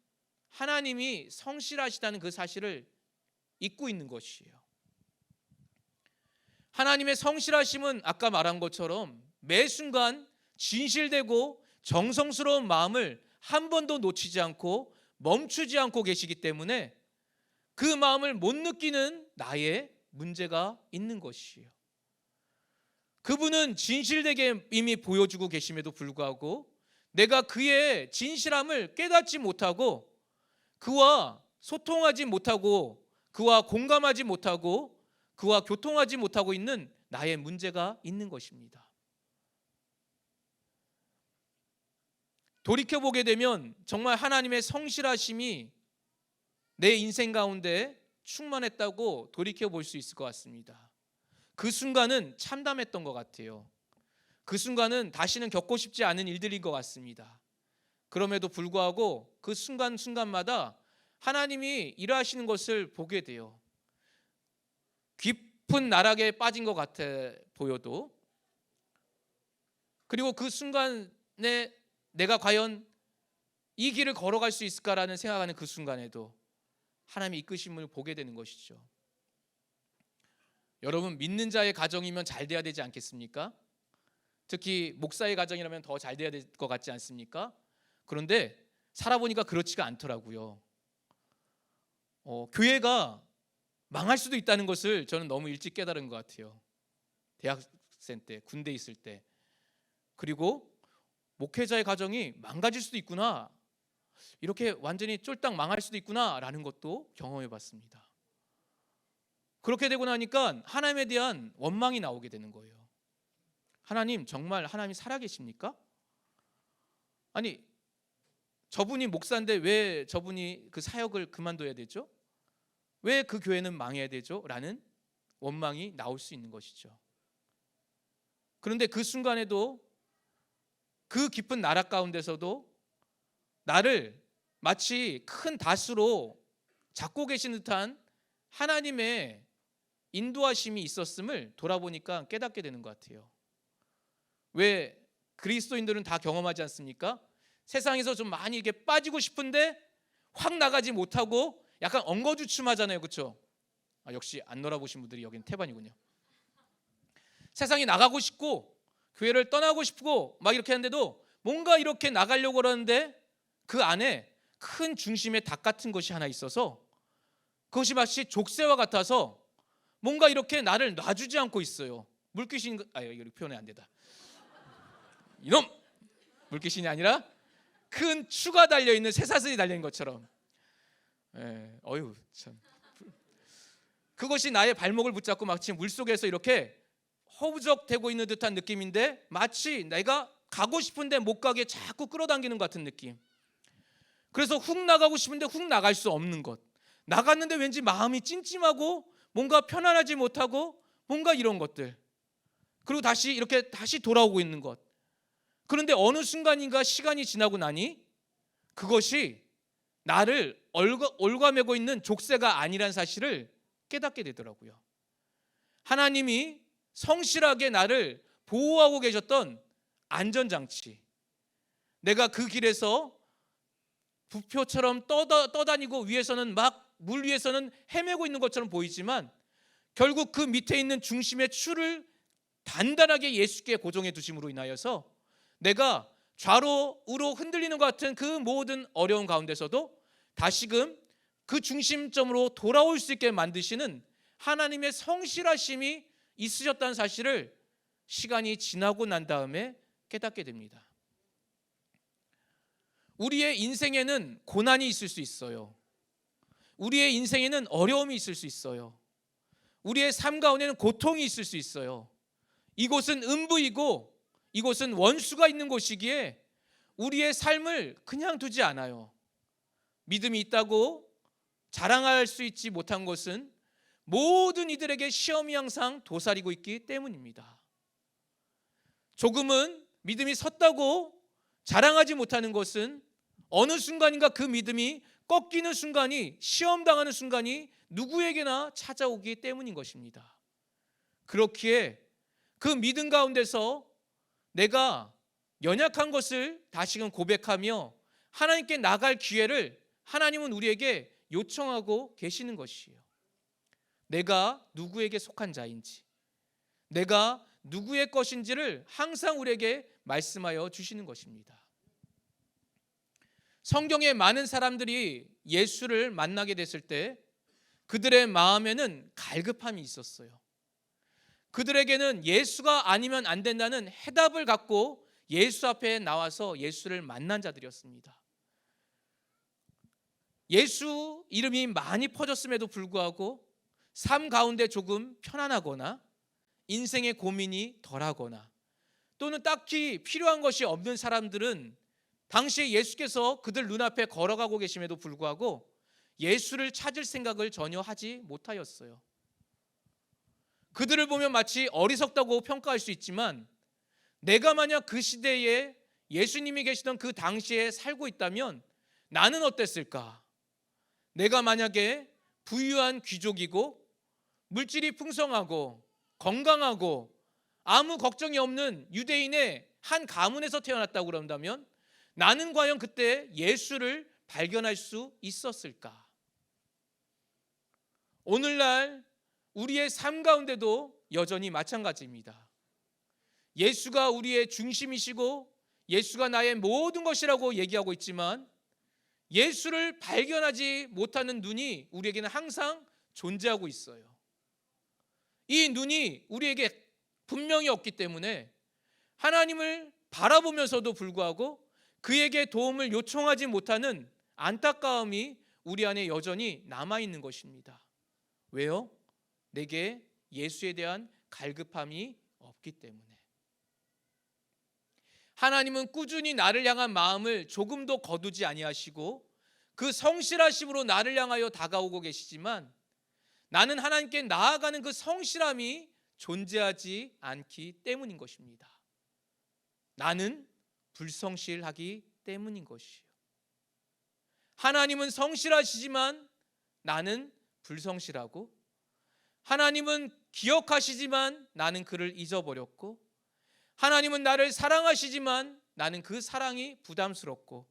하나님이 성실하시다는 그 사실을 잊고 있는 것이에요. 하나님의 성실하심은 아까 말한 것처럼 매 순간 진실되고 정성스러운 마음을 한 번도 놓치지 않고 멈추지 않고 계시기 때문에 그 마음을 못 느끼는 나의 문제가 있는 것이에요. 그분은 진실되게 이미 보여주고 계심에도 불구하고 내가 그의 진실함을 깨닫지 못하고 그와 소통하지 못하고 그와 공감하지 못하고 그와 교통하지 못하고 있는 나의 문제가 있는 것입니다. 돌이켜보게 되면 정말 하나님의 성실하심이 내 인생 가운데 충만했다고 돌이켜볼 수 있을 것 같습니다. 그 순간은 참담했던 것 같아요. 그 순간은 다시는 겪고 싶지 않은 일들인 것 같습니다. 그럼에도 불구하고 그 순간순간마다 하나님이 일하시는 것을 보게 돼요. 깊은 나락에 빠진 것 같아 보여도, 그리고 그 순간에 내가 과연 이 길을 걸어갈 수 있을까라는 생각하는 그 순간에도 하나님의 이끄심을 보게 되는 것이죠. 여러분, 믿는 자의 가정이면 잘 돼야 되지 않겠습니까? 특히 목사의 가정이라면 더 잘 돼야 될 것 같지 않습니까? 그런데 살아보니까 그렇지가 않더라고요. 교회가 망할 수도 있다는 것을 저는 너무 일찍 깨달은 것 같아요. 대학생 때, 군대 있을 때. 그리고 목회자의 가정이 망가질 수도 있구나, 이렇게 완전히 쫄딱 망할 수도 있구나라는 것도 경험해 봤습니다. 그렇게 되고 나니까 하나님에 대한 원망이 나오게 되는 거예요. 하나님, 정말 하나님이 살아계십니까? 아니, 저분이 목사인데 왜 저분이 그 사역을 그만둬야 되죠? 왜 그 교회는 망해야 되죠? 라는 원망이 나올 수 있는 것이죠. 그런데 그 순간에도, 그 깊은 나락 가운데서도 나를 마치 큰 다스로 잡고 계신 듯한 하나님의 인도하심이 있었음을 돌아보니까 깨닫게 되는 것 같아요. 왜 그리스도인들은 다 경험하지 않습니까? 세상에서 좀 많이 이렇게 빠지고 싶은데 확 나가지 못하고 약간 엉거주춤하잖아요, 그렇죠? 역시 안 놀아보신 분들이 여기는 태반이군요. 세상에 나가고 싶고 교회를 떠나고 싶고 막 이렇게 하는데도 뭔가 이렇게 나가려고 그러는데 그 안에 큰 중심의 닭 같은 것이 하나 있어서 그것이 마치 족쇄와 같아서 뭔가 이렇게 나를 놔주지 않고 있어요. 물귀신, 이거 표현이 안 되다. 이놈! 물귀신이 아니라 큰 추가 달려있는 쇠사슬이 달려있는 것처럼. 어휴 참. 그것이 나의 발목을 붙잡고 마치 물속에서 이렇게 허우적대고 있는 듯한 느낌인데, 마치 내가 가고 싶은데 못 가게 자꾸 끌어당기는 것 같은 느낌. 그래서 훅 나가고 싶은데 훅 나갈 수 없는 것. 나갔는데 왠지 마음이 찜찜하고 뭔가 편안하지 못하고 뭔가 이런 것들. 그리고 다시 이렇게 다시 돌아오고 있는 것. 그런데 어느 순간인가 시간이 지나고 나니 그것이 나를 올가매고 있는 족쇄가 아니란 사실을 깨닫게 되더라고요. 하나님이 성실하게 나를 보호하고 계셨던 안전장치, 내가 그 길에서 부표처럼 떠다니고 위에서는 막 물 위에서는 헤매고 있는 것처럼 보이지만 결국 그 밑에 있는 중심의 추를 단단하게 예수께 고정해 두심으로 인하여서 내가 좌로 우로 흔들리는 것 같은 그 모든 어려운 가운데서도 다시금 그 중심점으로 돌아올 수 있게 만드시는 하나님의 성실하심이 있으셨다는 사실을 시간이 지나고 난 다음에 깨닫게 됩니다. 우리의 인생에는 고난이 있을 수 있어요. 우리의 인생에는 어려움이 있을 수 있어요. 우리의 삶 가운데는 고통이 있을 수 있어요. 이곳은 음부이고 이곳은 원수가 있는 곳이기에 우리의 삶을 그냥 두지 않아요. 믿음이 있다고 자랑할 수 있지 못한 것은 모든 이들에게 시험이 항상 도사리고 있기 때문입니다. 조금은 믿음이 섰다고 자랑하지 못하는 것은 어느 순간인가 그 믿음이 꺾이는 순간이, 시험당하는 순간이 누구에게나 찾아오기 때문인 것입니다. 그렇기에 그 믿음 가운데서 내가 연약한 것을 다시금 고백하며 하나님께 나갈 기회를 하나님은 우리에게 요청하고 계시는 것이에요. 내가 누구에게 속한 자인지, 내가 누구의 것인지를 항상 우리에게 말씀하여 주시는 것입니다. 성경에 많은 사람들이 예수를 만나게 됐을 때 그들의 마음에는 갈급함이 있었어요. 그들에게는 예수가 아니면 안 된다는 해답을 갖고 예수 앞에 나와서 예수를 만난 자들이었습니다. 예수 이름이 많이 퍼졌음에도 불구하고 삶 가운데 조금 편안하거나 인생의 고민이 덜하거나 또는 딱히 필요한 것이 없는 사람들은 당시에 예수께서 그들 눈앞에 걸어가고 계심에도 불구하고 예수를 찾을 생각을 전혀 하지 못하였어요. 그들을 보면 마치 어리석다고 평가할 수 있지만 내가 만약 그 시대에 예수님이 계시던 그 당시에 살고 있다면 나는 어땠을까? 내가 만약에 부유한 귀족이고 물질이 풍성하고 건강하고 아무 걱정이 없는 유대인의 한 가문에서 태어났다고 그런다면 나는 과연 그때 예수를 발견할 수 있었을까? 오늘날 우리의 삶 가운데도 여전히 마찬가지입니다. 예수가 우리의 중심이시고 예수가 나의 모든 것이라고 얘기하고 있지만 예수를 발견하지 못하는 눈이 우리에게는 항상 존재하고 있어요. 이 눈이 우리에게 분명히 없기 때문에 하나님을 바라보면서도 불구하고 그에게 도움을 요청하지 못하는 안타까움이 우리 안에 여전히 남아있는 것입니다. 왜요? 내게 예수에 대한 갈급함이 없기 때문에. 하나님은 꾸준히 나를 향한 마음을 조금도 거두지 아니하시고 그 성실하심으로 나를 향하여 다가오고 계시지만 나는 하나님께 나아가는 그 성실함이 존재하지 않기 때문인 것입니다. 나는 불성실하기 때문인 것이요. 하나님은 성실하시지만 나는 불성실하고 하나님은 기억하시지만 나는 그를 잊어버렸고 하나님은 나를 사랑하시지만 나는 그 사랑이 부담스럽고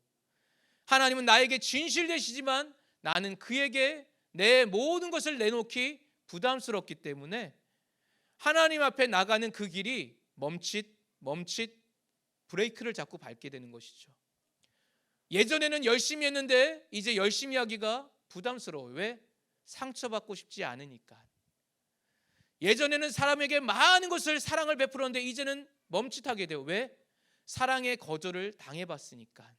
하나님은 나에게 진실되시지만 나는 그에게 내 모든 것을 내놓기 부담스럽기 때문에 하나님 앞에 나가는 그 길이 멈칫 브레이크를 자꾸 밟게 되는 것이죠. 예전에는 열심히 했는데 이제 열심히 하기가 부담스러워요. 왜? 상처받고 싶지 않으니까. 예전에는 사람에게 많은 것을 사랑을 베풀었는데 이제는 멈칫하게 돼요. 왜? 사랑의 거절을 당해봤으니까.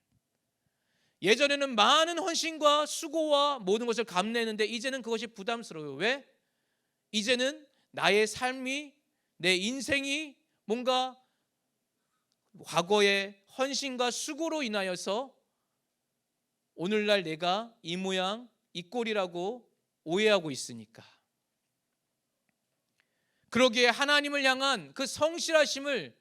예전에는 많은 헌신과 수고와 모든 것을 감내했는데 이제는 그것이 부담스러워요. 왜? 이제는 나의 삶이, 내 인생이 뭔가 과거의 헌신과 수고로 인하여서 오늘날 내가 이 모양 이 꼴이라고 오해하고 있으니까. 그러기에 하나님을 향한 그 성실하심을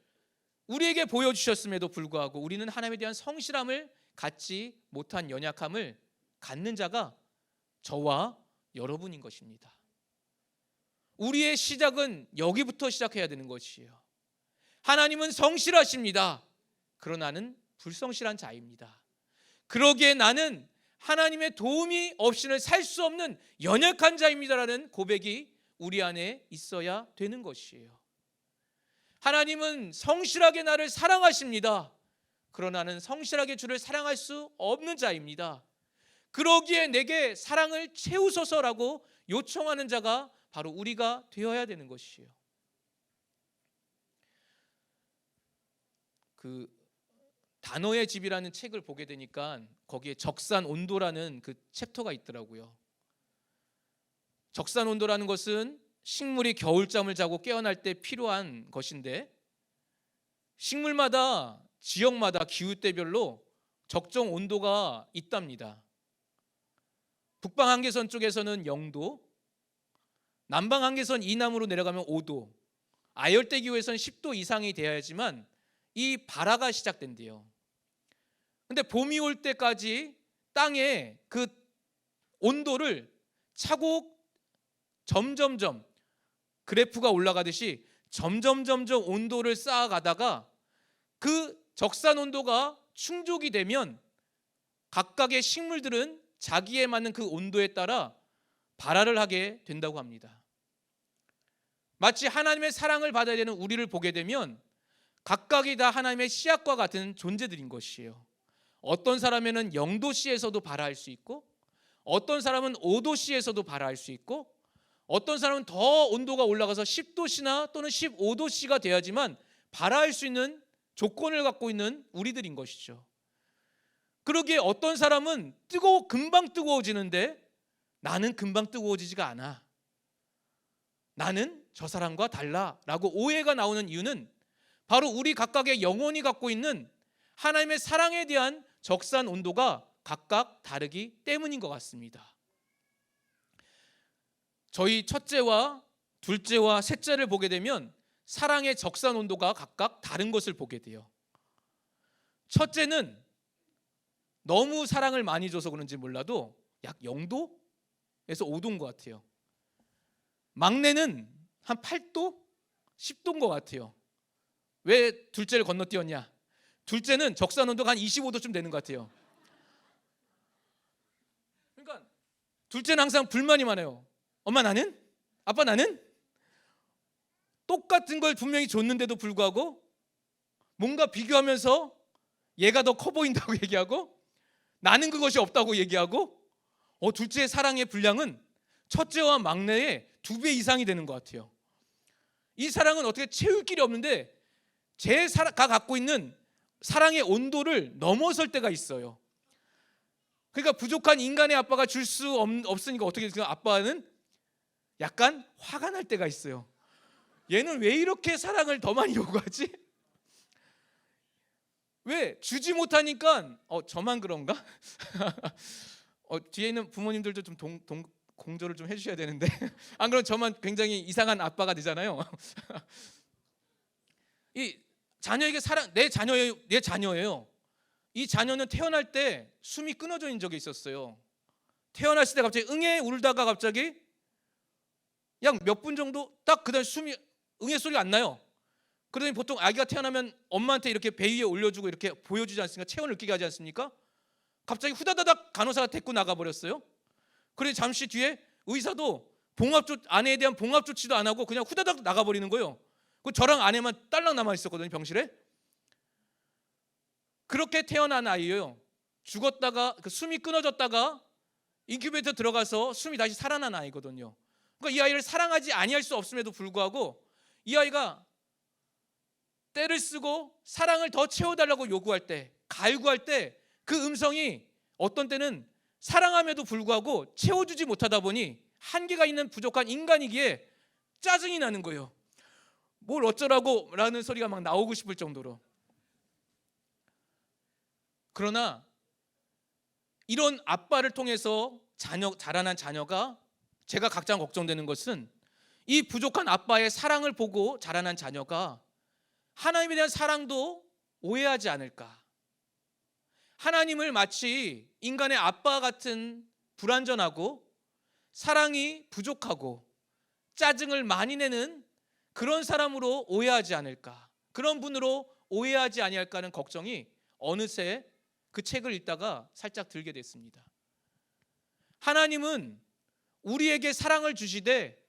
우리에게 보여주셨음에도 불구하고 우리는 하나님에 대한 성실함을 갖지 못한 연약함을 갖는 자가 저와 여러분인 것입니다. 우리의 시작은 여기부터 시작해야 되는 것이에요. 하나님은 성실하십니다. 그러나 나는 불성실한 자입니다. 그러기에 나는 하나님의 도움이 없이는 살 수 없는 연약한 자입니다라는 고백이 우리 안에 있어야 되는 것이에요. 하나님은 성실하게 나를 사랑하십니다. 그러나 나는 성실하게 주를 사랑할 수 없는 자입니다. 그러기에 내게 사랑을 채우소서라고 요청하는 자가 바로 우리가 되어야 되는 것이에요. 그 단어의 집이라는 책을 보게 되니까 거기에 적산 온도라는 그 챕터가 있더라고요. 적산 온도라는 것은 식물이 겨울잠을 자고 깨어날 때 필요한 것인데 식물마다 지역마다 기후대별로 적정 온도가 있답니다. 북방 한계선 쪽에서는 0도, 남방 한계선 이남으로 내려가면 5도, 아열대 기후에서는 10도 이상이 되어야지만 이 발화가 시작된대요. 근데 봄이 올 때까지 땅의 그 온도를 차곡 점점점 그래프가 올라가듯이 점점 온도를 쌓아가다가 그 적산 온도가 충족이 되면 각각의 식물들은 자기에 맞는 그 온도에 따라 발화를 하게 된다고 합니다. 마치 하나님의 사랑을 받아야 되는 우리를 보게 되면 각각이 다 하나님의 씨앗과 같은 존재들인 것이에요. 어떤 사람에는 0도씨에서도 발화할 수 있고 어떤 사람은 5도씨에서도 발화할 수 있고 어떤 사람은 더 온도가 올라가서 10도씨나 또는 15도씨가 돼야지만 발화할 수 있는 조건을 갖고 있는 우리들인 것이죠. 그러기에 어떤 사람은 금방 뜨거워지는데 나는 금방 뜨거워지지가 않아. 나는 저 사람과 달라라고 오해가 나오는 이유는 바로 우리 각각의 영혼이 갖고 있는 하나님의 사랑에 대한 적산 온도가 각각 다르기 때문인 것 같습니다. 저희 첫째와 둘째와 셋째를 보게 되면 사랑의 적산 온도가 각각 다른 것을 보게 돼요. 첫째는 너무 사랑을 많이 줘서 그런지 몰라도 약 0도에서 5도인 것 같아요. 막내는 한 8도? 10도인 것 같아요. 왜 둘째를 건너뛰었냐? 둘째는 적산 온도가 한 25도쯤 되는 것 같아요. 그러니까 둘째는 항상 불만이 많아요. 엄마 나는? 아빠 나는? 똑같은 걸 분명히 줬는데도 불구하고 뭔가 비교하면서 얘가 더 커 보인다고 얘기하고 나는 그것이 없다고 얘기하고 둘째의 사랑의 분량은 첫째와 막내의 2배 이상이 되는 것 같아요. 이 사랑은 어떻게 채울 길이 없는데 제가 갖고 있는 사랑의 온도를 넘어설 때가 있어요. 그러니까 부족한 인간의 아빠가 줄 수 없으니까 어떻게 해요? 아빠는 약간 화가 날 때가 있어요. 얘는 왜 이렇게 사랑을 더 많이 요구하지? 왜 주지 못하니까 저만 그런가? 뒤에 있는 부모님들도 좀 공조를 좀 해주셔야 되는데 안 그러면 저만 굉장히 이상한 아빠가 되잖아요. 이 자녀에게 내 자녀예요. 이 자녀는 태어날 때 숨이 끊어져 있는 적이 있었어요. 태어났을 때 갑자기 응애 울다가 갑자기 약 몇 분 정도 딱 그다음 숨이 응애 소리가 안 나요. 그러더니 보통 아기가 태어나면 엄마한테 이렇게 배 위에 올려주고 이렇게 보여주지 않습니까? 체온을 느끼게 하지 않습니까? 갑자기 후다다닥 간호사가 데리고 나가버렸어요. 그래서 잠시 뒤에 의사도 아내에 대한 봉합 조치도 안 하고 그냥 후다닥 나가버리는 거예요. 저랑 아내만 딸랑 남아 있었거든요, 병실에. 그렇게 태어난 아이예요. 죽었다가 숨이 끊어졌다가 인큐베이터 들어가서 숨이 다시 살아난 아이거든요. 그러니까 이 아이를 사랑하지 아니할 수 없음에도 불구하고 이 아이가 때를 쓰고 사랑을 더 채워달라고 요구할 때, 갈구할 때 그 음성이 어떤 때는 사랑함에도 불구하고 채워주지 못하다 보니 한계가 있는 부족한 인간이기에 짜증이 나는 거예요. 뭘 어쩌라고 라는 소리가 막 나오고 싶을 정도로. 그러나 이런 아빠를 통해서 자라난 자녀가 제가 가장 걱정되는 것은 이 부족한 아빠의 사랑을 보고 자라난 자녀가 하나님에 대한 사랑도 오해하지 않을까. 하나님을 마치 인간의 아빠 같은 불완전하고 사랑이 부족하고 짜증을 많이 내는 그런 사람으로 오해하지 않을까. 그런 분으로 오해하지 아니할까 하는 걱정이 어느새 그 책을 읽다가 살짝 들게 됐습니다. 하나님은 우리에게 사랑을 주시되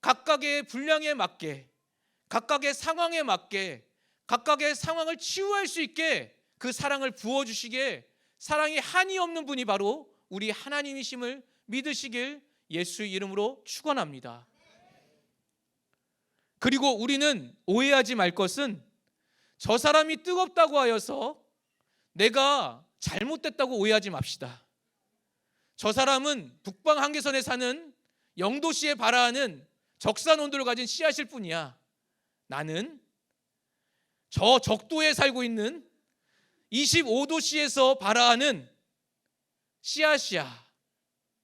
각각의 분량에 맞게, 각각의 상황에 맞게, 각각의 상황을 치유할 수 있게 그 사랑을 부어주시기에 사랑이 한이 없는 분이 바로 우리 하나님이심을 믿으시길 예수의 이름으로 축원합니다. 그리고 우리는 오해하지 말 것은 저 사람이 뜨겁다고 하여서 내가 잘못됐다고 오해하지 맙시다. 저 사람은 북방 한계선에 사는 영도시에 발아하는 적산 온도를 가진 씨앗일 뿐이야. 나는 저 적도에 살고 있는 25도씨에서 발아하는 씨앗이야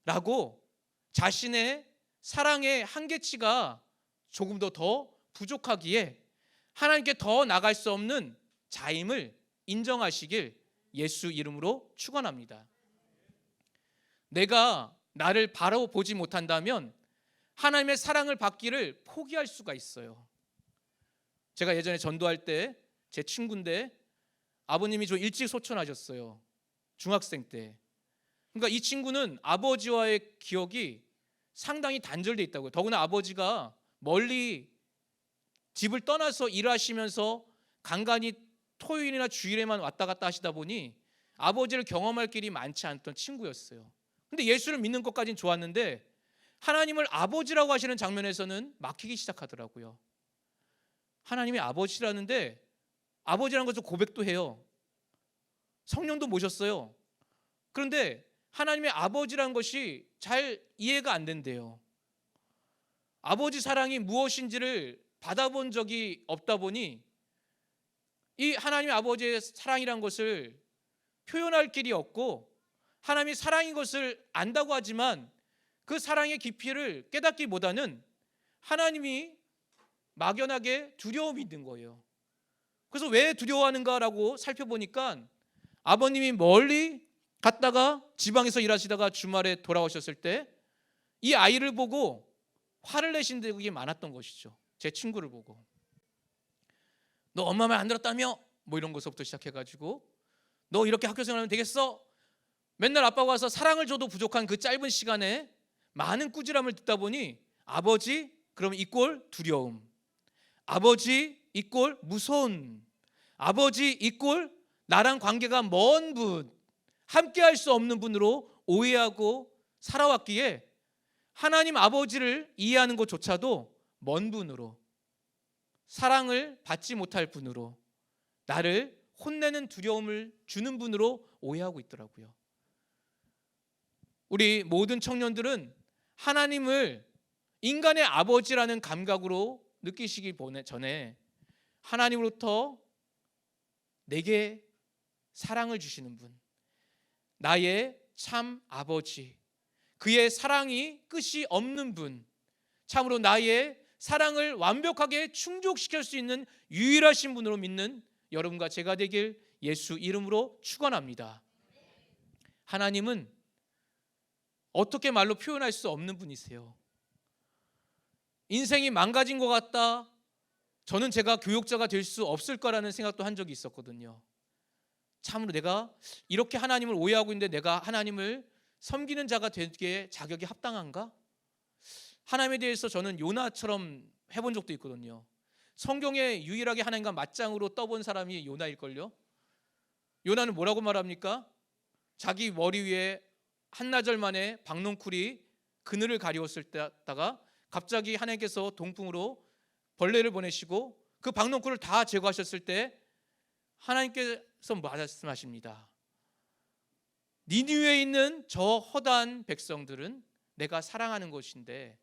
라고 자신의 사랑의 한계치가 조금 더 부족하기에 하나님께 더 나갈 수 없는 자임을 인정하시길 예수 이름으로 축원합니다. 내가 나를 바라보지 못한다면 하나님의 사랑을 받기를 포기할 수가 있어요. 제가 예전에 전도할 때 제 친구인데 아버님이 좀 일찍 소천하셨어요. 중학생 때. 그러니까 이 친구는 아버지와의 기억이 상당히 단절돼 있다고요. 더구나 아버지가 멀리 집을 떠나서 일하시면서 간간히 토요일이나 주일에만 왔다 갔다 하시다 보니 아버지를 경험할 길이 많지 않던 친구였어요. 근데 예수를 믿는 것까지는 좋았는데 하나님을 아버지라고 하시는 장면에서는 막히기 시작하더라고요. 하나님이 아버지라는데 아버지라는 것을 고백도 해요. 성령도 모셨어요. 그런데 하나님의 아버지라는 것이 잘 이해가 안 된대요. 아버지 사랑이 무엇인지를 받아본 적이 없다 보니 이 하나님의 아버지의 사랑이란 것을 표현할 길이 없고, 하나님이 사랑인 것을 안다고 하지만 그 사랑의 깊이를 깨닫기보다는 하나님이 막연하게 두려움이 있는 거예요. 그래서 왜 두려워하는가라고 살펴보니까 아버님이 멀리 갔다가 지방에서 일하시다가 주말에 돌아오셨을 때 이 아이를 보고 화를 내신 적이 많았던 것이죠. 제 친구를 보고 너 엄마 말 안 들었다며? 뭐 이런 것부터 시작해가지고 너 이렇게 학교 생활하면 되겠어? 맨날 아빠가 와서 사랑을 줘도 부족한 그 짧은 시간에 많은 꾸지람을 듣다 보니 아버지 그럼 이꼴 두려움, 아버지 이꼴 무서운, 아버지 이꼴 나랑 관계가 먼 분, 함께 할 수 없는 분으로 오해하고 살아왔기에 하나님 아버지를 이해하는 것조차도 먼 분으로, 사랑을 받지 못할 분으로, 나를 혼내는 두려움을 주는 분으로 오해하고 있더라고요. 우리 모든 청년들은 하나님을 인간의 아버지라는 감각으로 느끼시기 전에 하나님으로부터 내게 사랑을 주시는 분, 나의 참 아버지, 그의 사랑이 끝이 없는 분, 참으로 나의 사랑을 완벽하게 충족시킬 수 있는 유일하신 분으로 믿는 여러분과 제가 되길 예수 이름으로 축원합니다. 하나님은 어떻게 말로 표현할 수 없는 분이세요. 인생이 망가진 것 같다, 저는 제가 교육자가 될 수 없을 거라는 생각도 한 적이 있었거든요. 참으로 내가 이렇게 하나님을 오해하고 있는데 내가 하나님을 섬기는 자가 되기에 자격이 합당한가? 하나님에 대해서 저는 요나처럼 해본 적도 있거든요. 성경에 유일하게 하나님과 맞짱으로 떠본 사람이 요나일걸요. 요나는 뭐라고 말합니까? 자기 머리 위에 한나절 만에 박농쿨이 그늘을 가리웠을 때다가 갑자기 하나님께서 동풍으로 벌레를 보내시고 그 박농쿨을 다 제거하셨을 때 하나님께서 말씀하십니다. 니느웨에 있는 저 허다한 백성들은 내가 사랑하는 것인데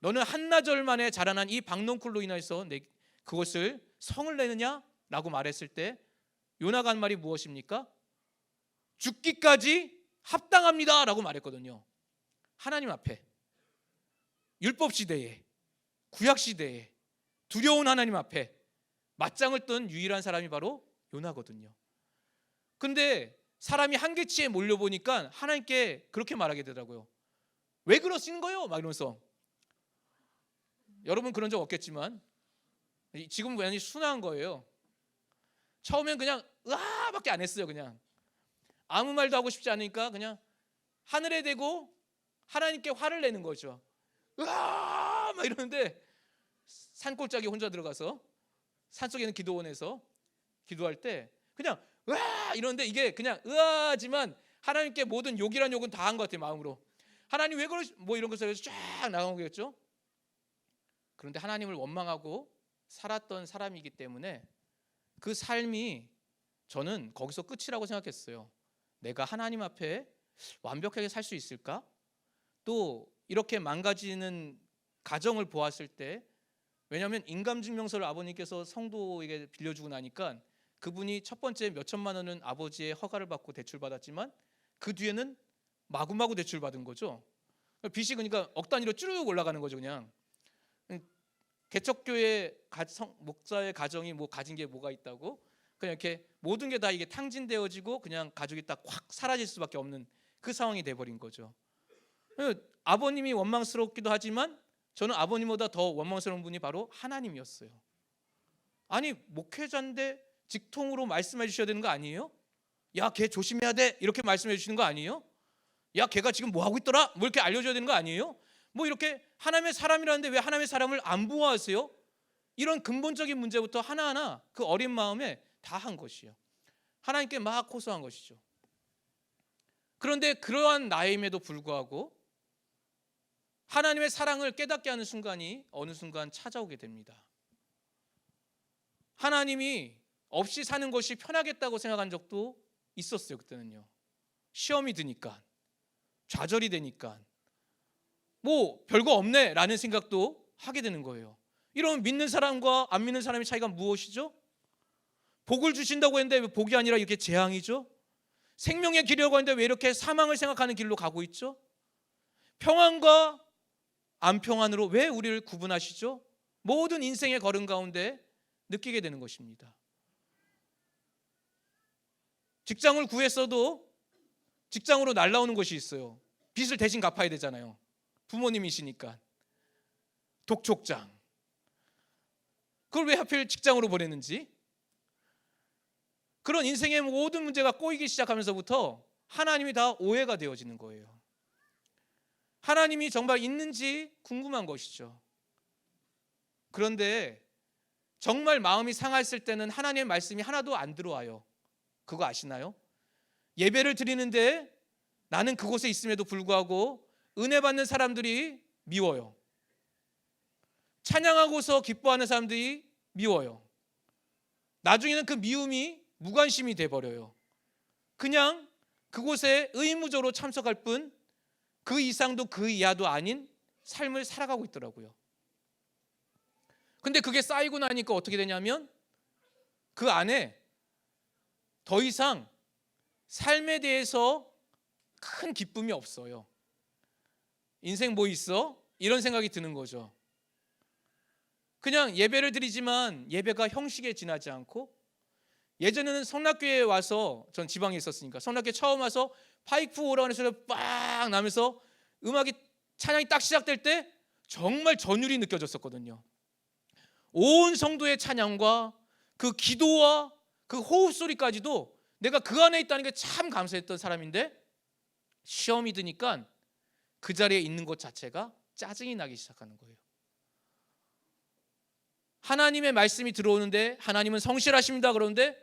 너는 한나절 만에 자라난 이 박농쿨로 인해서 그것을 성을 내느냐? 라고 말했을 때 요나가 한 말이 무엇입니까? 죽기까지 합당합니다 라고 말했거든요. 하나님 앞에, 율법시대에, 구약시대에 두려운 하나님 앞에 맞짱을 뜬 유일한 사람이 바로 요나거든요. 근데 사람이 한계치에 몰려보니까 하나님께 그렇게 말하게 되더라고요. 왜 그러시는 거예요? 막 이러면서. 여러분 그런 적 없겠지만 지금은 완전히 순화한 거예요. 처음엔 그냥 으아밖에 안 했어요. 그냥 아무 말도 하고 싶지 않으니까 그냥 하늘에 대고 하나님께 화를 내는 거죠. 으아 막 이러는데 산골짜기 혼자 들어가서 산속에 있는 기도원에서 기도할 때 그냥 으아 이러는데 이게 그냥 으아지만 하나님께 모든 욕이란 욕은 다 한 것 같아요. 마음으로 하나님 왜 그러시 뭐 이런 것을 쫙 나가겠죠. 그런데 하나님을 원망하고 살았던 사람이기 때문에 그 삶이 저는 거기서 끝이라고 생각했어요. 내가 하나님 앞에 완벽하게 살 수 있을까? 또 이렇게 망가지는 가정을 보았을 때, 왜냐하면 인감증명서를 아버님께서 성도에게 빌려주고 나니까 그분이 첫 번째 몇 천만 원은 아버지의 허가를 받고 대출받았지만 그 뒤에는 마구마구 대출받은 거죠. 빚이 그러니까 억 단위로 쭉 올라가는 거죠. 그냥 개척교회 목사의 가정이 뭐 가진 게 뭐가 있다고 그냥 이렇게 모든 게 다 이게 탕진되어지고 그냥 가족이 딱 확 사라질 수밖에 없는 그 상황이 돼버린 거죠. 아버님이 원망스럽기도 하지만 저는 아버님보다 더 원망스러운 분이 바로 하나님이었어요. 아니 목회자인데 직통으로 말씀해 주셔야 되는 거 아니에요? 야 걔 조심해야 돼 이렇게 말씀해 주시는 거 아니에요? 야 걔가 지금 뭐 하고 있더라 뭐 이렇게 알려줘야 되는 거 아니에요? 뭐 이렇게 하나님의 사람이라는데 왜 하나님의 사람을 안 보호하세요? 이런 근본적인 문제부터 하나하나 그 어린 마음에 다 한 것이에요. 하나님께 막 호소한 것이죠. 그런데 그러한 나임에도 불구하고 하나님의 사랑을 깨닫게 하는 순간이 어느 순간 찾아오게 됩니다. 하나님이 없이 사는 것이 편하겠다고 생각한 적도 있었어요. 그때는요. 시험이 드니까, 좌절이 되니까 뭐 별거 없네 라는 생각도 하게 되는 거예요. 이런 믿는 사람과 안 믿는 사람의 차이가 무엇이죠? 복을 주신다고 했는데 왜 복이 아니라 이렇게 재앙이죠? 생명의 길이라고 하는데 왜 이렇게 사망을 생각하는 길로 가고 있죠? 평안과 안 평안으로 왜 우리를 구분하시죠? 모든 인생의 걸음 가운데 느끼게 되는 것입니다. 직장을 구했어도 직장으로 날라오는 것이 있어요. 빚을 대신 갚아야 되잖아요. 부모님이시니까. 독촉장. 그걸 왜 하필 직장으로 보냈는지. 그런 인생의 모든 문제가 꼬이기 시작하면서부터 하나님이 다 오해가 되어지는 거예요. 하나님이 정말 있는지 궁금한 것이죠. 그런데 정말 마음이 상했을 때는 하나님의 말씀이 하나도 안 들어와요. 그거 아시나요? 예배를 드리는데 나는 그곳에 있음에도 불구하고 은혜 받는 사람들이 미워요. 찬양하고서 기뻐하는 사람들이 미워요. 나중에는 그 미움이 무관심이 돼버려요. 그냥 그곳에 의무적으로 참석할 뿐 그 이상도 그 이하도 아닌 삶을 살아가고 있더라고요. 근데 그게 쌓이고 나니까 어떻게 되냐면 그 안에 더 이상 삶에 대해서 큰 기쁨이 없어요. 인생 뭐 있어? 이런 생각이 드는 거죠. 그냥 예배를 드리지만 예배가 형식에 지나지 않고, 예전에는 성락교회에 와서, 전 지방에 있었으니까 성락교회 처음 와서 파이프 오라는 소리가 빡 나면서 음악이 찬양이 딱 시작될 때 정말 전율이 느껴졌었거든요. 온 성도의 찬양과 그 기도와 그 호흡 소리까지도 내가 그 안에 있다는 게 참 감사했던 사람인데, 시험이 드니까 그 자리에 있는 것 자체가 짜증이 나기 시작하는 거예요. 하나님의 말씀이 들어오는데 하나님은 성실하십니다 그러는데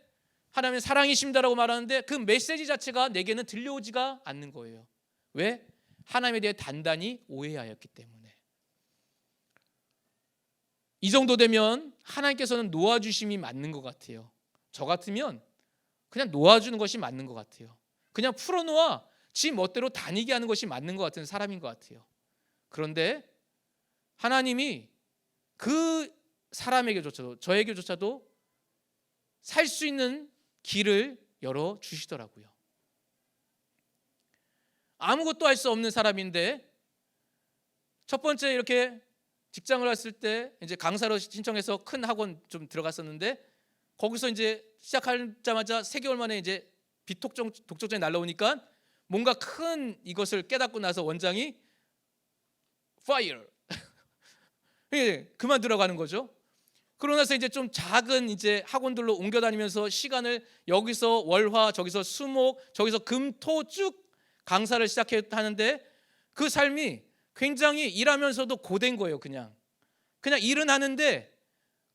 하나님은 사랑이십니다라고 말하는데 그 메시지 자체가 내게는 들려오지가 않는 거예요. 왜? 하나님에 대해 단단히 오해하였기 때문에. 이 정도 되면 하나님께서는 놓아주심이 맞는 것 같아요. 저 같으면 그냥 놓아주는 것이 맞는 것 같아요. 그냥 풀어놓아 지 멋대로 다니게 하는 것이 맞는 것 같은 사람인 것 같아요. 그런데 하나님이 그 사람에게조차도, 저에게조차도 살 수 있는 길을 열어주시더라고요. 아무것도 할 수 없는 사람인데, 첫 번째 이렇게 직장을 갔을 때 이제 강사로 신청해서 큰 학원 좀 들어갔었는데, 거기서 이제 시작하자마자 3개월 만에 이제 독촉장이 날라오니까 뭔가 큰 이것을 깨닫고 나서 원장이 fire 그만두라고 하는 거죠. 그러고 나서 이제 좀 작은 이제 학원들로 옮겨 다니면서 시간을 여기서 월화, 저기서 수목, 저기서 금토 쭉 강사를 시작하는데 그 삶이 굉장히 일하면서도 고된 거예요. 그냥 일은 하는데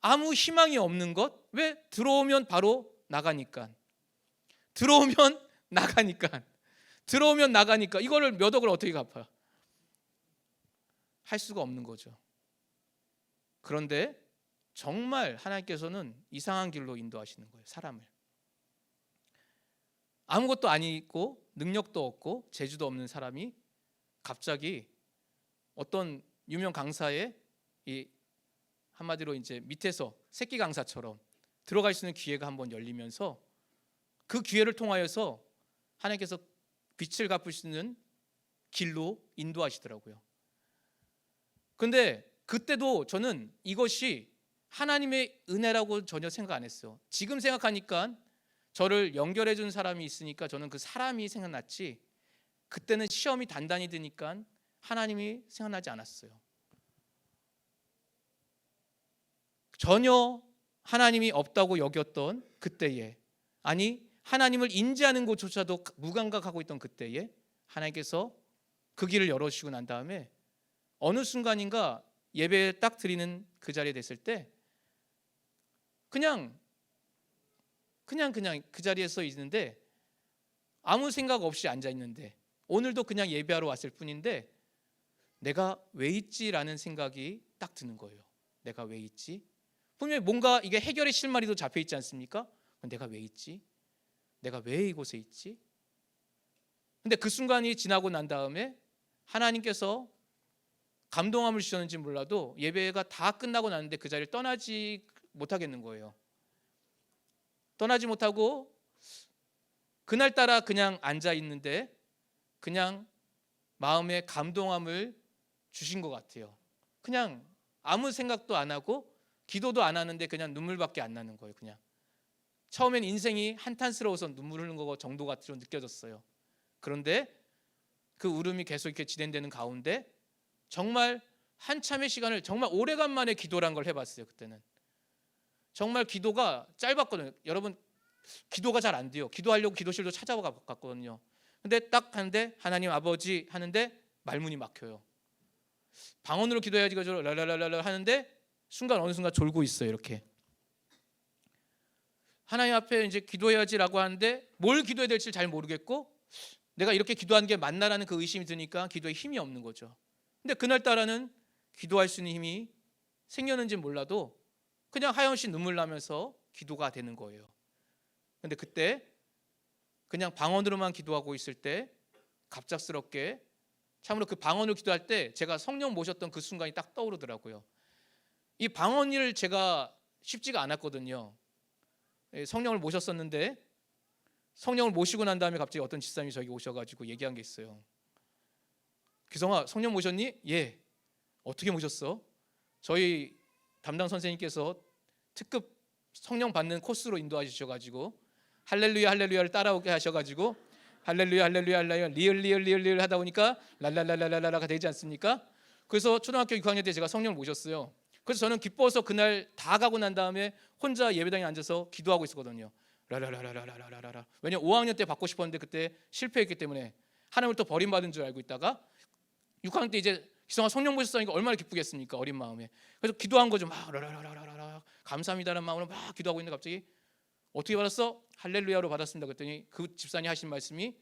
아무 희망이 없는 것. 왜? 들어오면 바로 나가니까. 들어오면 나가니까 이거를 몇 억을 어떻게 갚아요? 할 수가 없는 거죠. 그런데 정말 하나님께서는 이상한 길로 인도하시는 거예요. 사람을. 아무것도 아니고 능력도 없고 재주도 없는 사람이 갑자기 어떤 유명 강사의 이 한마디로 이제 밑에서 새끼 강사처럼 들어갈 수 있는 기회가 한번 열리면서 그 기회를 통하여서 하나님께서 빛을 갚을 수 있는 길로 인도하시더라고요. 근데 그때도 저는 이것이 하나님의 은혜라고 전혀 생각 안 했어요. 지금 생각하니까 저를 연결해 준 사람이 있으니까 저는 그 사람이 생각났지, 그때는 시험이 단단히 드니까 하나님이 생각나지 않았어요. 전혀 하나님이 없다고 여겼던 그때에, 아니 하나님을 인지하는 것조차도 무감각하고 있던 그때에 하나님께서 그 길을 열어주시고 난 다음에 어느 순간인가 예배 딱 드리는 그 자리에 됐을 때 그냥 그 자리에 서 있는데 아무 생각 없이 앉아 있는데, 오늘도 그냥 예배하러 왔을 뿐인데 내가 왜 있지라는 생각이 딱 드는 거예요. 내가 왜 있지? 분명히 뭔가 이게 해결의 실마리도 잡혀 있지 않습니까? 내가 왜 있지? 내가 왜 이곳에 있지? 근데 그 순간이 지나고 난 다음에 하나님께서 감동함을 주셨는지 몰라도 예배가 다 끝나고 나는데 그 자리를 떠나지 못하겠는 거예요. 떠나지 못하고 그날따라 그냥 앉아 있는데 그냥 마음에 감동함을 주신 것 같아요. 그냥 아무 생각도 안 하고 기도도 안 하는데 그냥 눈물밖에 안 나는 거예요. 그냥 처음엔 인생이 한탄스러워서 눈물 흘리는 거 정도 같이 느껴졌어요. 그런데 그 울음이 계속 이렇게 진행되는 가운데 정말 한참의 시간을 정말 오래간만에 기도란 걸 해봤어요. 그때는 정말 기도가 짧았거든요. 여러분 기도가 잘 안 돼요. 기도하려고 기도실도 찾아갔거든요. 근데 딱 하는데 하나님 아버지 하는데 말문이 막혀요. 방언으로 기도해야지 그죠? 랄랄랄랄 하는데 순간 어느 순간 졸고 있어요. 이렇게 하나님 앞에 이제 기도해야지라고 하는데 뭘 기도해야 될지 잘 모르겠고 내가 이렇게 기도하는 게 맞나라는 그 의심이 드니까 기도에 힘이 없는 거죠. 근데 그날따라는 기도할 수 있는 힘이 생겼는지 몰라도 그냥 하염없이 눈물 나면서 기도가 되는 거예요. 근데 그때 그냥 방언으로만 기도하고 있을 때 갑작스럽게 참으로 그 방언으로 기도할 때 제가 성령 모셨던 그 순간이 딱 떠오르더라고요. 이 방언을 제가 쉽지가 않았거든요. 성령을 모셨었는데 성령을 모시고 난 다음에 갑자기 어떤 집사님이 저에게 오셔가지고 얘기한 게 있어요. 규성아 성령 모셨니? 예. 어떻게 모셨어? 저희 담당 선생님께서 특급 성령 받는 코스로 인도하셔가지고 할렐루야 할렐루야를 따라오게 하셔가지고 할렐루야 할렐루야 할렐루야 리얼 하다 보니까 랄랄랄랄랄라가 되지 않습니까? 그래서 초등학교 6학년 때 제가 성령을 모셨어요. 그래서 저는 기뻐서 그날 다 가고 난 다음에 혼자 예배당에 앉아서 기도하고 있었거든요. 랄랄랄랄랄랄라. 왜냐면 5학년 때 받고 싶었는데 그때 실패했기 때문에 하나님을 또 버림받은 줄 알고 있다가 6학년 때 이제 기성아 성령 모셨으니까 얼마나 기쁘겠습니까? 어린 마음에. 그래서 기도한 거죠. 막 랄랄랄랄라 감사합니다라는 마음으로 막 기도하고 있는데 갑자기 어떻게 받았어? 할렐루야로 받았습니다. 그랬더니 그 집사님이 하신 말씀이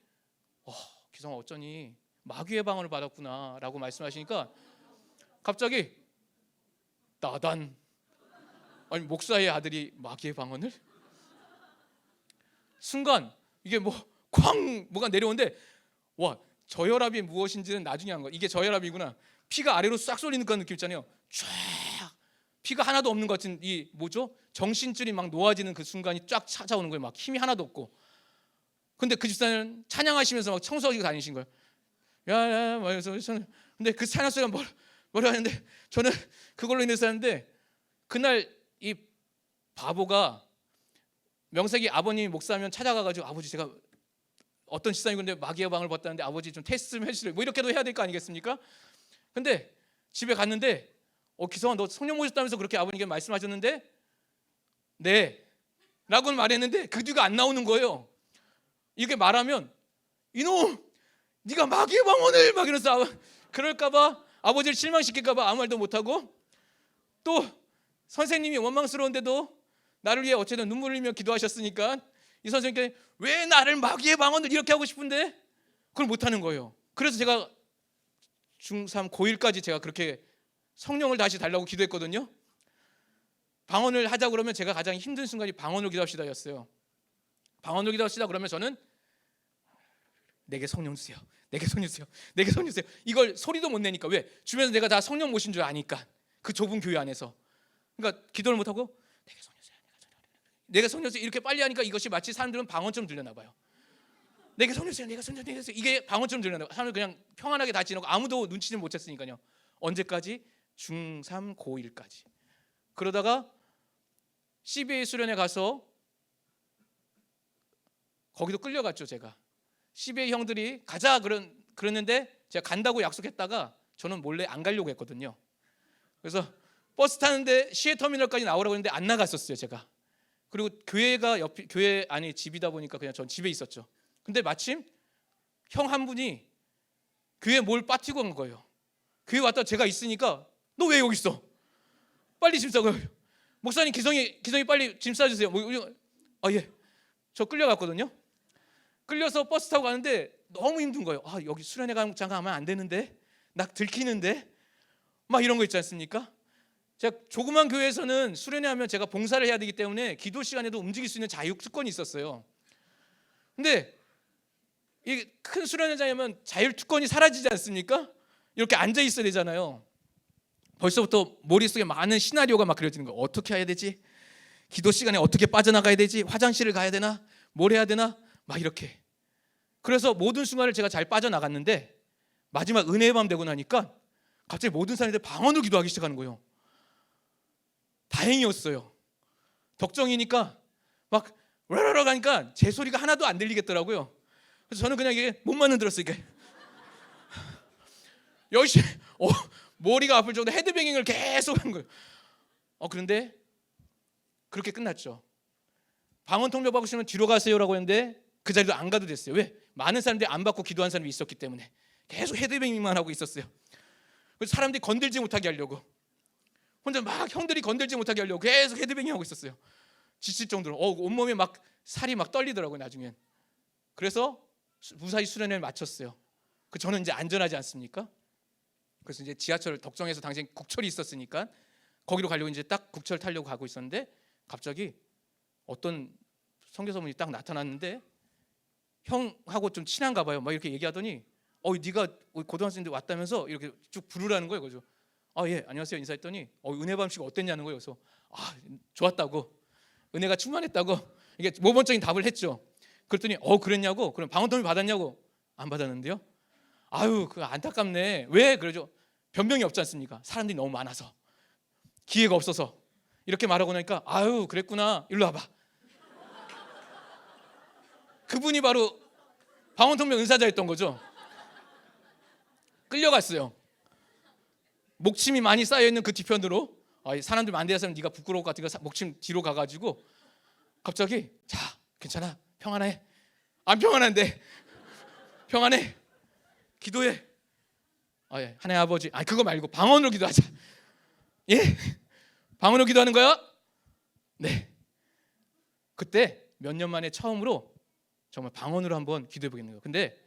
기성아 어쩌니 마귀의 방언을 받았구나 라고 말씀하시니까 갑자기 나단 아니 목사의 아들이 마귀의 방언을? 순간 이게 쾅 뭐가 내려오는데 와 저혈압이 무엇인지는 나중에 한 거. 이게 저혈압이구나. 피가 아래로 싹 쏠리는 그런 느낌 있잖아요. 쫙 피가 하나도 없는 것 같은 이 뭐죠? 정신줄이 막 놓아지는 그 순간이 쫙 찾아오는 거예요. 막 힘이 하나도 없고. 근데 그 집사는 찬양하시면서 막 청소하고 다니신 거예요. 야야 말해서 저는 근데 그 찬양 소리가 뭐라 하는데 저는 그걸로 인해서 하는데 그날 이 바보가 명색이 아버님이 목사면 찾아가가지고 아버지 제가 어떤 집사님 근데 마귀의 방을 봤다는데 아버지 좀 테스트 좀 해주실래요? 뭐 이렇게도 해야 될 거 아니겠습니까? 근데 집에 갔는데 기성아 너 성령 모셨다면서 그렇게 아버님께 말씀하셨는데 네 라고는 말했는데 그 뒤가 안 나오는 거예요. 이렇게 말하면 이놈 네가 마귀의 방언을 막 이러면서 그럴까 봐 아버지를 실망시킬까 봐 아무 말도 못하고 또 선생님이 원망스러운데도 나를 위해 어쨌든 눈물 흘리며 기도하셨으니까 이 선생님께 왜 나를 마귀의 방언을 이렇게 하고 싶은데 그걸 못하는 거예요. 그래서 제가 중3 고1까지 제가 그렇게 성령을 다시 달라고 기도했거든요. 방언을 하자 그러면 제가 가장 힘든 순간이 방언으로 기도합시다였어요. 방언으로 기도합시다 그러면 저는 내게 성령 주세요. 내게 성령 주세요. 내게 성령 주세요. 이걸 소리도 못 내니까 왜? 주변에서 내가 다 성령 모신 줄 아니까 그 좁은 교회 안에서 그러니까 기도를 못하고 내게 성령 주세요. 내가 성령 주세요. 이렇게 빨리 하니까 이것이 마치 사람들은 방언처럼 들려나 봐요. 내게 성령 주세요. 내가 성령 주세요. 이게 방언처럼 들려나 봐요. 사람들 그냥 평안하게 다 지내고 아무도 눈치를 못 챘으니까요. 언제까지? 중3 고1까지. 그러다가 CBA 수련회 가서 거기도 끌려갔죠. 제가 CBA 형들이 가자 그랬는데 제가 간다고 약속했다가 저는 몰래 안 가려고 했거든요. 그래서 버스 타는데 시외터미널까지 나오라고 했는데 안 나갔었어요. 제가. 그리고 교회가 교회 안에 집이다 보니까 그냥 전 집에 있었죠. 근데 마침 형 한 분이 교회 뭘 빠뜨리고 간 거예요. 교회 왔다 제가 있으니까 너 왜 여기 있어? 빨리 짐 싸고. 목사님 기성이 빨리 짐 싸주세요. 예. 저 끌려갔거든요. 끌려서 버스 타고 가는데 너무 힘든 거예요. 여기 수련회 잠깐 가면 안 되는데 나 들키는데 막 이런 거 있지 않습니까? 제가 조그만 교회에서는 수련회 하면 제가 봉사를 해야 되기 때문에 기도 시간에도 움직일 수 있는 자유 특권이 있었어요. 근데 이 큰 수련회장이면 자유 특권이 사라지지 않습니까? 이렇게 앉아 있어야 되잖아요. 벌써부터 머릿속에 많은 시나리오가 막 그려지는 거예요. 어떻게 해야 되지? 기도 시간에 어떻게 빠져나가야 되지? 화장실을 가야 되나? 뭘 해야 되나? 막 이렇게. 그래서 모든 순간을 제가 잘 빠져나갔는데 마지막 은혜의 밤 되고 나니까 갑자기 모든 사람들이 방언으로 기도하기 시작하는 거예요. 다행이었어요. 덕정이니까 막 라라라 가니까 제 소리가 하나도 안 들리겠더라고요. 그래서 저는 그냥 이게 몸만 흔들었어요. 이게 열심히 머리가 아플 정도 헤드뱅잉을 계속 한 거예요. 그런데 그렇게 끝났죠. 방언 통역 받고 싶으면 뒤로 가세요라고 했는데 그 자리도 안 가도 됐어요. 왜? 많은 사람들이 안 받고 기도한 사람이 있었기 때문에 계속 헤드뱅잉만 하고 있었어요. 그래서 사람들이 건들지 못하게 하려고 혼자 막 형들이 건들지 못하게 하려고 계속 헤드뱅잉 하고 있었어요. 지칠 정도로 온몸에 막 살이 막 떨리더라고요. 나중엔. 그래서 무사히 수련회를 마쳤어요. 저는 이제 안전하지 않습니까? 그래서 이제 지하철 덕정에서 당시 국철이 있었으니까 거기로 가려고 이제 딱 국철 타려고 가고 있었는데 갑자기 어떤 선교사분이 딱 나타났는데 형하고 좀 친한가 봐요. 막 이렇게 얘기하더니 네가 고등학생들 왔다면서 이렇게 쭉 부르라는 거예요. 그래서 예 안녕하세요 인사했더니 은혜밤 씨가 어땠냐는 거예요. 그래서 좋았다고, 은혜가 충만했다고 이게 모범적인 답을 했죠. 그랬더니 그랬냐고, 그럼 방언통일 받았냐고. 안 받았는데요. 그거 안타깝네. 왜? 그러죠. 변명이 없지 않습니까? 사람들이 너무 많아서, 기회가 없어서. 이렇게 말하고 나니까 그랬구나. 일로 와봐. 그분이 바로 방언통역 은사자였던 거죠. 끌려갔어요. 목침이 많이 쌓여있는 그 뒤편으로. 사람들 많은 데서 네가 부끄러울 것 같으니까 목침 뒤로 가가지고 갑자기 자 괜찮아 평안해. 안 평안한데 평안해. 기도해. 예. 하나님 아버지. 그거 말고 방언으로 기도하자. 예? 방언으로 기도하는 거야? 네. 그때 몇 년 만에 처음으로 정말 방언으로 한번 기도해 보겠는 거예요. 근데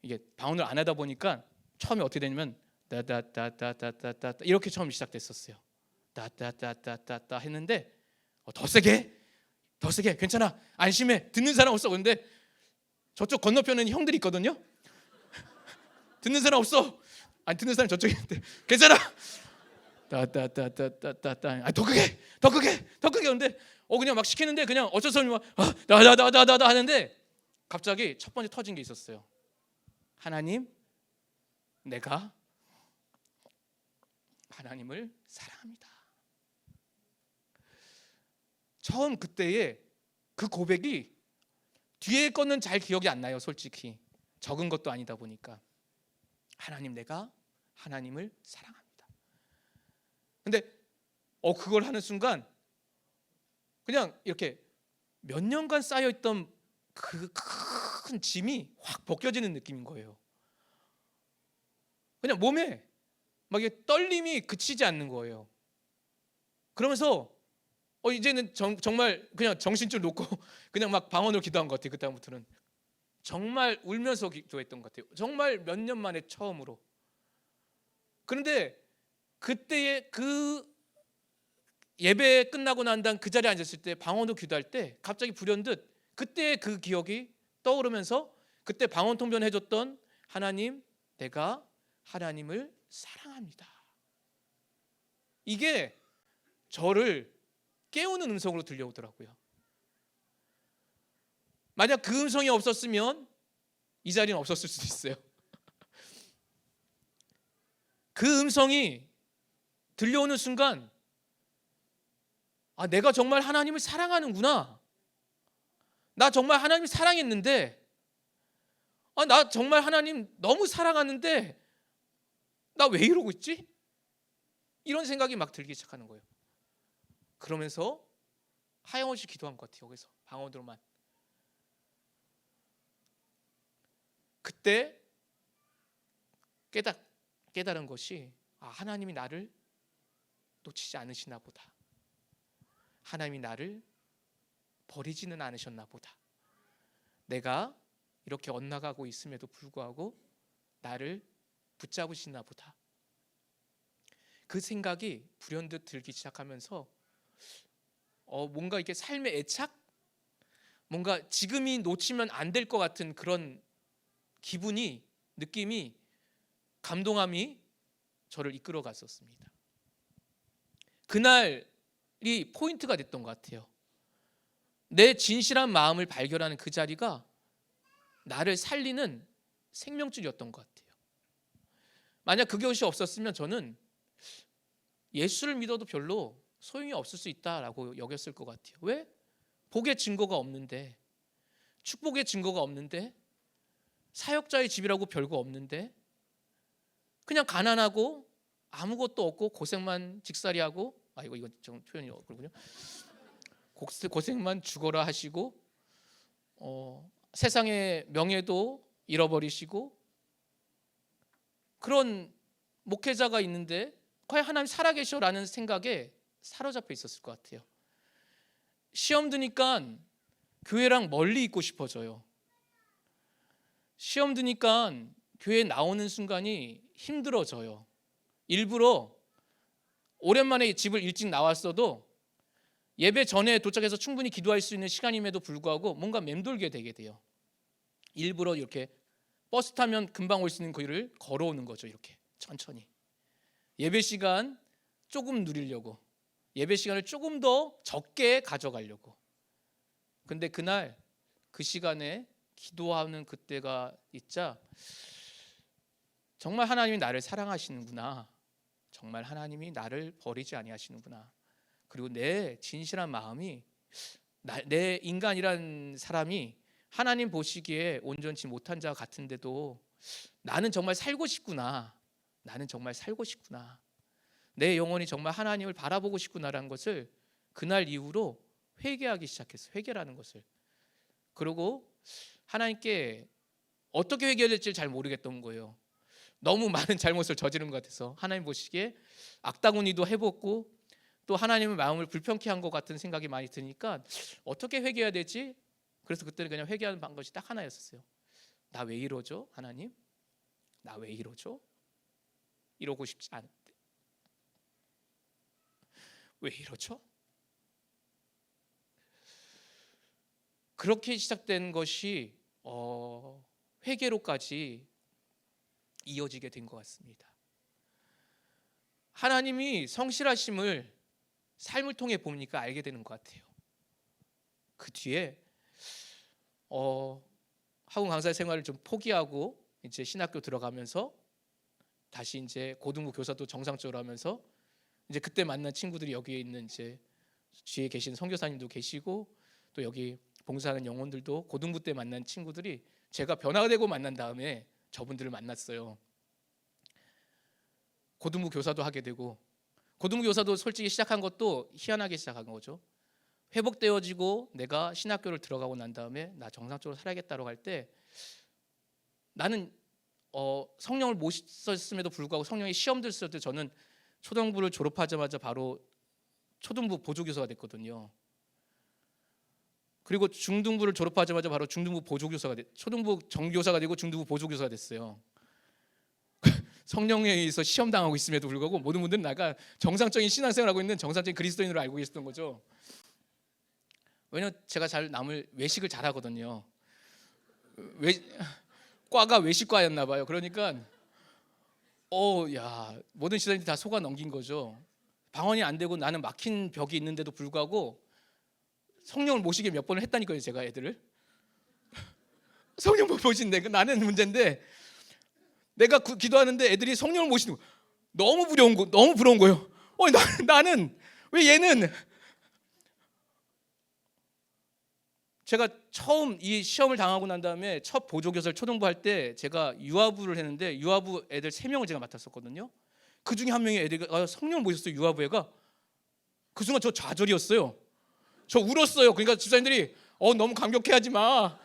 이게 방언을 안 하다 보니까 처음에 어떻게 되냐면 따따따따따따 이렇게 처음 시작됐었어요. 따따따따따 했는데 더 세게 괜찮아 안심해 듣는 사람 없어. 근데 저쪽 건너편에는 형들이 있거든요. 듣는 사람 없어. 듣는 사람 저쪽에 있는데 괜찮아. 따따따따따따 더 크게 근데 그냥 막 시키는데 그냥 어쩔 수 없이 막 다다다다다 하는데 갑자기 첫 번째 터진 게 있었어요. 하나님, 내가 하나님을 사랑합니다. 처음 그때의 그 고백이 뒤에 거는 잘 기억이 안 나요. 솔직히 적은 것도 아니다 보니까. 하나님, 내가 하나님을 사랑합니다. 근데 그걸 하는 순간 그냥 이렇게 몇 년간 쌓여있던 그 큰 짐이 확 벗겨지는 느낌인 거예요. 그냥 몸에 막 이게 떨림이 그치지 않는 거예요. 그러면서 이제는 정말 그냥 정신줄 놓고 그냥 막 방언으로 기도한 것 같아요. 그다음부터는 정말 울면서 기도했던 것 같아요. 정말 몇 년 만에 처음으로. 그런데 그때의 그 예배 끝나고 난 다음 그 자리에 앉았을 때 방언으로 기도할 때 갑자기 불현듯 그때의 그 기억이 떠오르면서 그때 방언 통변 해줬던 하나님, 내가 하나님을 사랑합니다. 이게 저를 깨우는 음성으로 들려오더라고요. 만약 그 음성이 없었으면 이 자리는 없었을 수도 있어요. 그 음성이 들려오는 순간 내가 정말 하나님을 사랑하는구나. 나 정말 하나님 사랑했는데 나 정말 하나님 너무 사랑하는데 나 왜 이러고 있지? 이런 생각이 막 들기 시작하는 거예요. 그러면서 하염없이 기도한 것 같아요. 여기서 방언으로만. 그때 깨달은 것이 하나님이 나를 놓치지 않으시나 보다. 하나님이 나를 버리지는 않으셨나 보다. 내가 이렇게 엇나가고 있음에도 불구하고 나를 붙잡으시나 보다. 그 생각이 불현듯 들기 시작하면서 뭔가 이렇게 삶의 애착? 뭔가 지금이 놓치면 안 될 것 같은 그런 기분이, 느낌이, 감동함이 저를 이끌어 갔었습니다. 그날이 포인트가 됐던 것 같아요. 내 진실한 마음을 발견하는 그 자리가 나를 살리는 생명줄이었던 것 같아요. 만약 그것이 없었으면 저는 예수를 믿어도 별로 소용이 없을 수 있다라고 여겼을 것 같아요. 왜? 복의 증거가 없는데, 축복의 증거가 없는데, 사역자의 집이라고 별거 없는데, 그냥 가난하고 아무것도 없고 고생만 직살이하고, 이거 좀 표현이 그렇군요. 고생만 죽어라 하시고, 세상의 명예도 잃어버리시고, 그런 목회자가 있는데 과연 하나님 살아계셔라는 생각에 사로잡혀 있었을 것 같아요. 시험 드니까 교회랑 멀리 있고 싶어져요. 시험 드니까 교회 나오는 순간이 힘들어져요. 일부러 오랜만에 집을 일찍 나왔어도 예배 전에 도착해서 충분히 기도할 수 있는 시간임에도 불구하고 뭔가 맴돌게 되게 돼요. 일부러 이렇게 버스 타면 금방 올 수 있는 길을 걸어오는 거죠. 이렇게 천천히 예배 시간 조금 누리려고, 예배 시간을 조금 더 적게 가져가려고. 근데 그날 그 시간에 기도하는 그때가 있자 정말 하나님이 나를 사랑하시는구나, 정말 하나님이 나를 버리지 아니하시는구나, 그리고 내 진실한 마음이, 내 인간이란 사람이 하나님 보시기에 온전치 못한 자 같은데도 나는 정말 살고 싶구나, 나는 정말 살고 싶구나, 내 영혼이 정말 하나님을 바라보고 싶구나라는 것을 그날 이후로 회개하기 시작했어요. 회개라는 것을. 그리고 하나님께 어떻게 회개해야 될지 잘 모르겠던 거예요. 너무 많은 잘못을 저지른 것 같아서 하나님 보시기에 악다구니도 해봤고 또 하나님의 마음을 불편케 한 것 같은 생각이 많이 드니까 어떻게 회개해야 되지? 그래서 그때는 그냥 회개하는 방법이 딱 하나였었어요. 나 왜 이러죠? 하나님? 나 왜 이러죠? 이러고 싶지 않은데 왜 이러죠? 그렇게 시작된 것이 회개로까지 이어지게 된 것 같습니다. 하나님이 성실하심을 삶을 통해 보니까 알게 되는 것 같아요. 그 뒤에 학원 강사 생활을 좀 포기하고 이제 신학교 들어가면서 다시 이제 고등부 교사도 정상적으로 하면서 이제 그때 만난 친구들이 여기에 있는 이제 뒤에 계신 선교사님도 계시고 또 여기 봉사하는 영혼들도 고등부 때 만난 친구들이 제가 변화가 되고 만난 다음에 저분들을 만났어요. 고등부 교사도 하게 되고, 고등부 교사도 솔직히 시작한 것도 희한하게 시작한 거죠. 회복되어지고 내가 신학교를 들어가고 난 다음에 나 정상적으로 살아야겠다고 할 때 나는 성령을 못 썼음에도 불구하고 성령이 시험 들었을 때 저는 초등부를 졸업하자마자 바로 초등부 보조교사가 됐거든요. 그리고 중등부를 졸업하자마자 바로 중등부 보조교사가 초등부 정교사가 되고 중등부 보조교사가 됐어요. 성령에 의해서 시험 당하고 있음에도 불구하고 모든 분들은 나가 정상적인 신앙생활을 하고 있는 정상적인 그리스도인으로 알고 계셨던 거죠. 왜냐면 제가 남을 외식을 잘하거든요. 과가 외식과였나 봐요. 그러니까 모든 시선이 다 속아 넘긴 거죠. 방언이 안 되고 나는 막힌 벽이 있는데도 불구하고 성령을 모시게 몇 번을 했다니까요. 제가 애들을 성령 못 모신데 나는 문제인데 내가 기도하는데 애들이 성령을 모시는 거 너무 부러운 거예요. 나는 왜 얘는. 제가 처음 이 시험을 당하고 난 다음에 첫 보조교사를 초등부 할 때 제가 유아부를 했는데 유아부 애들 3명을 제가 맡았었거든요. 그 중에 한 명이 애들이 성령을 모셨어요. 유아부 애가. 그 순간 저 좌절이었어요. 저 울었어요. 그러니까 집사님들이 너무 감격해하지 마.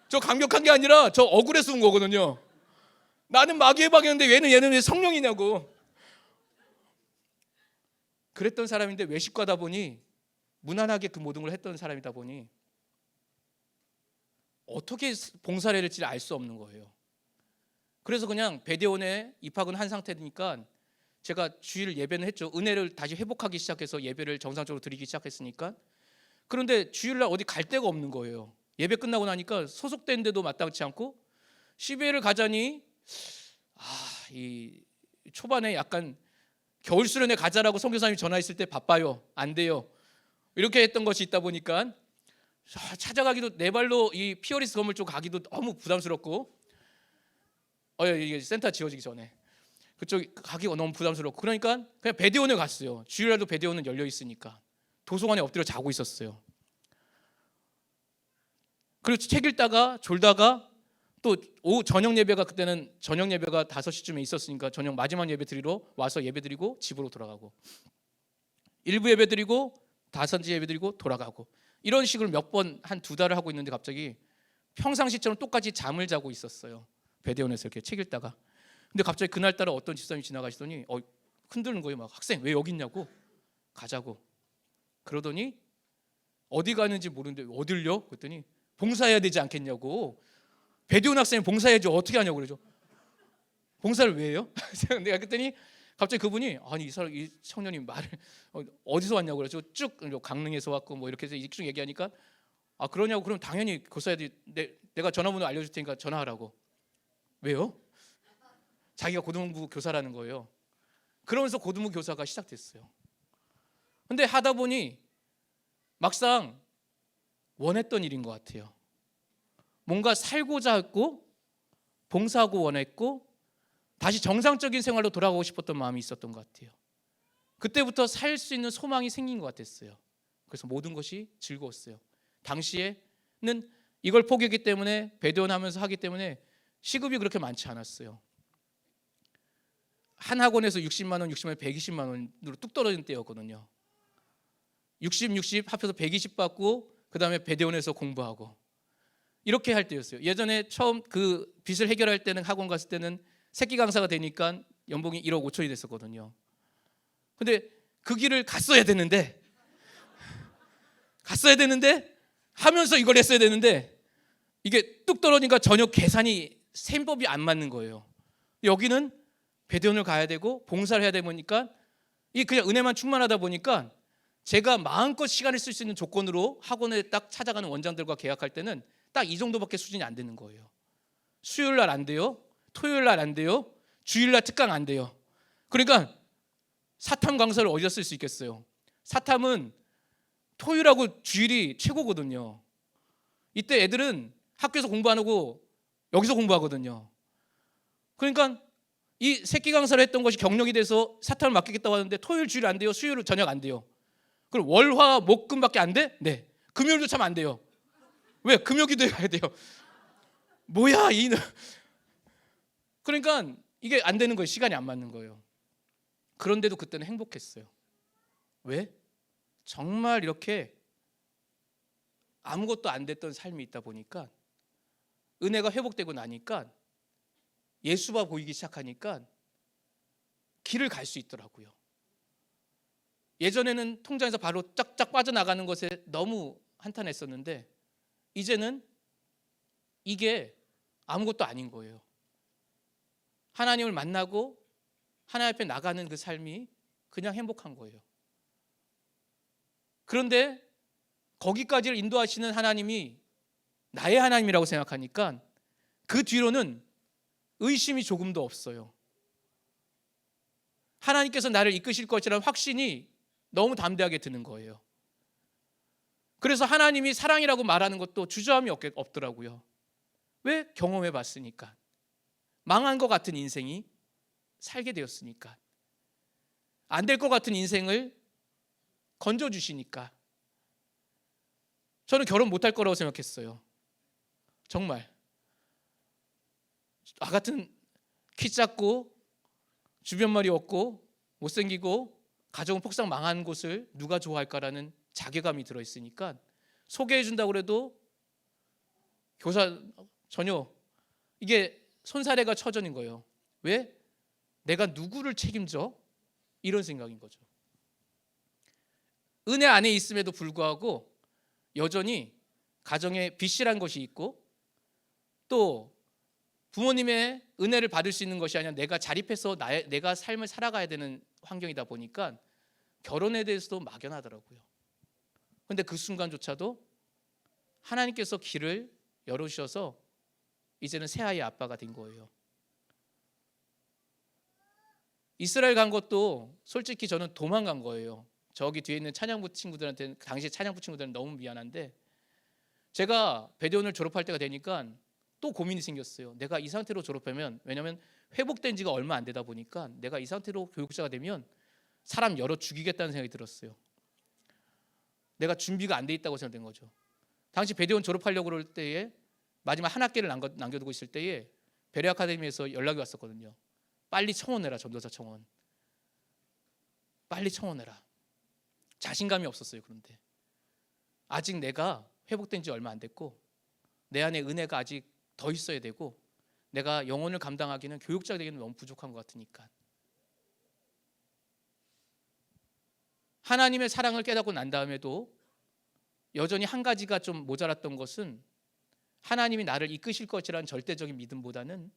저 감격한 게 아니라 저 억울해서 운 거거든요. 나는 마귀의 방이었는데 얘는 왜 성령이냐고. 그랬던 사람인데 외식과다 보니 무난하게 그 모든 걸 했던 사람이다 보니 어떻게 봉사를 해야 될지 알 수 없는 거예요. 그래서 그냥 배대원에 입학은 한 상태니까 제가 주일 예배는 했죠. 은혜를 다시 회복하기 시작해서 예배를 정상적으로 드리기 시작했으니까. 그런데 주일날 어디 갈 데가 없는 거예요. 예배 끝나고 나니까 소속된 데도 마땅치 않고, 12회를 가자니 이 초반에 약간 겨울 수련회 가자라고 선교사님이 전화했을 때 바빠요, 안 돼요, 이렇게 했던 것이 있다 보니까 찾아가기도, 내 발로 이 피어리스 건물 쪽 가기도 너무 부담스럽고, 이게 센터 지어지기 전에 그쪽 가기가 너무 부담스럽고, 그러니까 그냥 배대원에 갔어요. 주일날도 배대원은 열려 있으니까. 도서관에 엎드려 자고 있었어요. 그리고 책 읽다가 졸다가 또 오후 저녁 예배가, 그때는 저녁 예배가 5시쯤에 있었으니까 저녁 마지막 예배 드리러 와서 예배 드리고 집으로 돌아가고, 일부 예배 드리고 5시 예배 드리고 돌아가고, 이런 식으로 몇 번 한 2달을 하고 있는데 갑자기 평상시처럼 똑같이 잠을 자고 있었어요. 배대원에서 이렇게 책 읽다가. 근데 갑자기 그날따라 어떤 집사님이 지나가시더니 흔드는 거예요. 막, 학생 왜 여기 있냐고, 가자고. 그러더니 어디 가는지 모르는데 어딜요? 그랬더니 봉사해야 되지 않겠냐고. 배대원 학생이 봉사해야지 어떻게 하냐고 그러죠. 봉사를 왜 해요? 내가 그랬더니 갑자기 그분이, 아니 이 청년이 말을 어디서 왔냐고 그래서 쭉 강릉에서 왔고 뭐 이렇게 해서 쭉 얘기하니까, 그러냐고. 그럼 당연히 교사야지. 내가 전화번호 알려줄 테니까 전화하라고. 왜요? 자기가 고등부 교사라는 거예요. 그러면서 고등부 교사가 시작됐어요. 근데 하다 보니 막상 원했던 일인 것 같아요. 뭔가 살고자 했고 봉사하고 원했고 다시 정상적인 생활로 돌아가고 싶었던 마음이 있었던 것 같아요. 그때부터 살 수 있는 소망이 생긴 것 같았어요. 그래서 모든 것이 즐거웠어요. 당시에는 이걸 포기했기 때문에, 배대원 하면서 하기 때문에 시급이 그렇게 많지 않았어요. 한 학원에서 60만 원, 120만 원으로 뚝 떨어진 때였거든요. 60 합해서 120 받고 그 다음에 배대원에서 공부하고 이렇게 할 때였어요. 예전에 처음 그 빚을 해결할 때는, 학원 갔을 때는 새끼 강사가 되니까 연봉이 1억 5천이 됐었거든요. 근데 그 길을 갔어야 되는데 하면서 이걸 했어야 되는데, 이게 뚝 떨어지니까 전혀 계산이, 셈법이 안 맞는 거예요. 여기는 배대원을 가야 되고 봉사를 해야 되다 보니까, 이 그냥 은혜만 충만하다 보니까 제가 마음껏 시간을 쓸 수 있는 조건으로 학원에 딱 찾아가는 원장들과 계약할 때는 딱 이 정도밖에 수준이 안 되는 거예요. 수요일 날 안 돼요. 토요일 날 안 돼요. 주일 날 특강 안 돼요. 그러니까 사탐 강사를 어디다 쓸 수 있겠어요? 사탐은 토요일하고 주일이 최고거든요. 이때 애들은 학교에서 공부 안 하고 여기서 공부하거든요. 그러니까 이 새끼 강사를 했던 것이 경력이 돼서 사탐을 맡기겠다고 하는데 토요일 주일 안 돼요. 수요일 저녁 안 돼요. 그럼 월, 화, 목, 금밖에 안 돼? 네. 금요일도 참 안 돼요. 왜? 금요기도에 가야 돼요. 뭐야 그러니까 이게 안 되는 거예요. 시간이 안 맞는 거예요. 그런데도 그때는 행복했어요. 왜? 정말 이렇게 아무것도 안 됐던 삶이 있다 보니까, 은혜가 회복되고 나니까, 예수가 보이기 시작하니까 길을 갈 수 있더라고요. 예전에는 통장에서 바로 쫙쫙 빠져나가는 것에 너무 한탄했었는데, 이제는 이게 아무것도 아닌 거예요. 하나님을 만나고 하나님 앞에 나가는 그 삶이 그냥 행복한 거예요. 그런데 거기까지를 인도하시는 하나님이 나의 하나님이라고 생각하니까 그 뒤로는 의심이 조금도 없어요. 하나님께서 나를 이끄실 것이라는 확신이 너무 담대하게 드는 거예요. 그래서 하나님이 사랑이라고 말하는 것도 주저함이 없더라고요. 왜? 경험해 봤으니까. 망한 것 같은 인생이 살게 되었으니까. 안 될 것 같은 인생을 건져주시니까. 저는 결혼 못할 거라고 생각했어요. 정말. 나 같은 키 작고 주변말이 없고 못생기고 가정은 폭삭 망한 곳을 누가 좋아할까라는 자괴감이 들어있으니까, 소개해 준다고 해도 교사 전혀, 이게 손사래가 처전인 거예요. 왜? 내가 누구를 책임져? 이런 생각인 거죠. 은혜 안에 있음에도 불구하고 여전히 가정에 빚이란 것이 있고, 또 부모님의 은혜를 받을 수 있는 것이 아니라 내가 자립해서 내가 삶을 살아가야 되는 환경이다 보니까 결혼에 대해서도 막연하더라고요. 그런데 그 순간조차도 하나님께서 길을 열어주셔서 이제는 새아이의 아빠가 된 거예요. 이스라엘 간 것도 솔직히 저는 도망간 거예요. 저기 뒤에 있는 찬양부 친구들한테는, 당시 찬양부 친구들은 너무 미안한데, 제가 배대원을 졸업할 때가 되니까 또 고민이 생겼어요. 내가 이 상태로 졸업하면, 왜냐하면 회복된 지가 얼마 안 되다 보니까 내가 이 상태로 교육자가 되면 사람 열어 죽이겠다는 생각이 들었어요. 내가 준비가 안 돼 있다고 생각된 거죠. 당시 배대원 졸업하려고 그럴 때에 마지막 한 학기를 남겨두고 있을 때에 베레 아카데미에서 연락이 왔었거든요. 빨리 청원해라, 전도사 청원. 빨리 청원해라. 자신감이 없었어요. 그런데 아직 내가 회복된 지 얼마 안 됐고 내 안에 은혜가 아직 더 있어야 되고 내가 영혼을 감당하기는, 교육자가 되기는 너무 부족한 것 같으니까. 하나님의 사랑을 깨닫고 난 다음에도 여전히 한 가지가 좀 모자랐던 것은, 하나님이 나를 이끄실 것이라는 절대적인 믿음보다는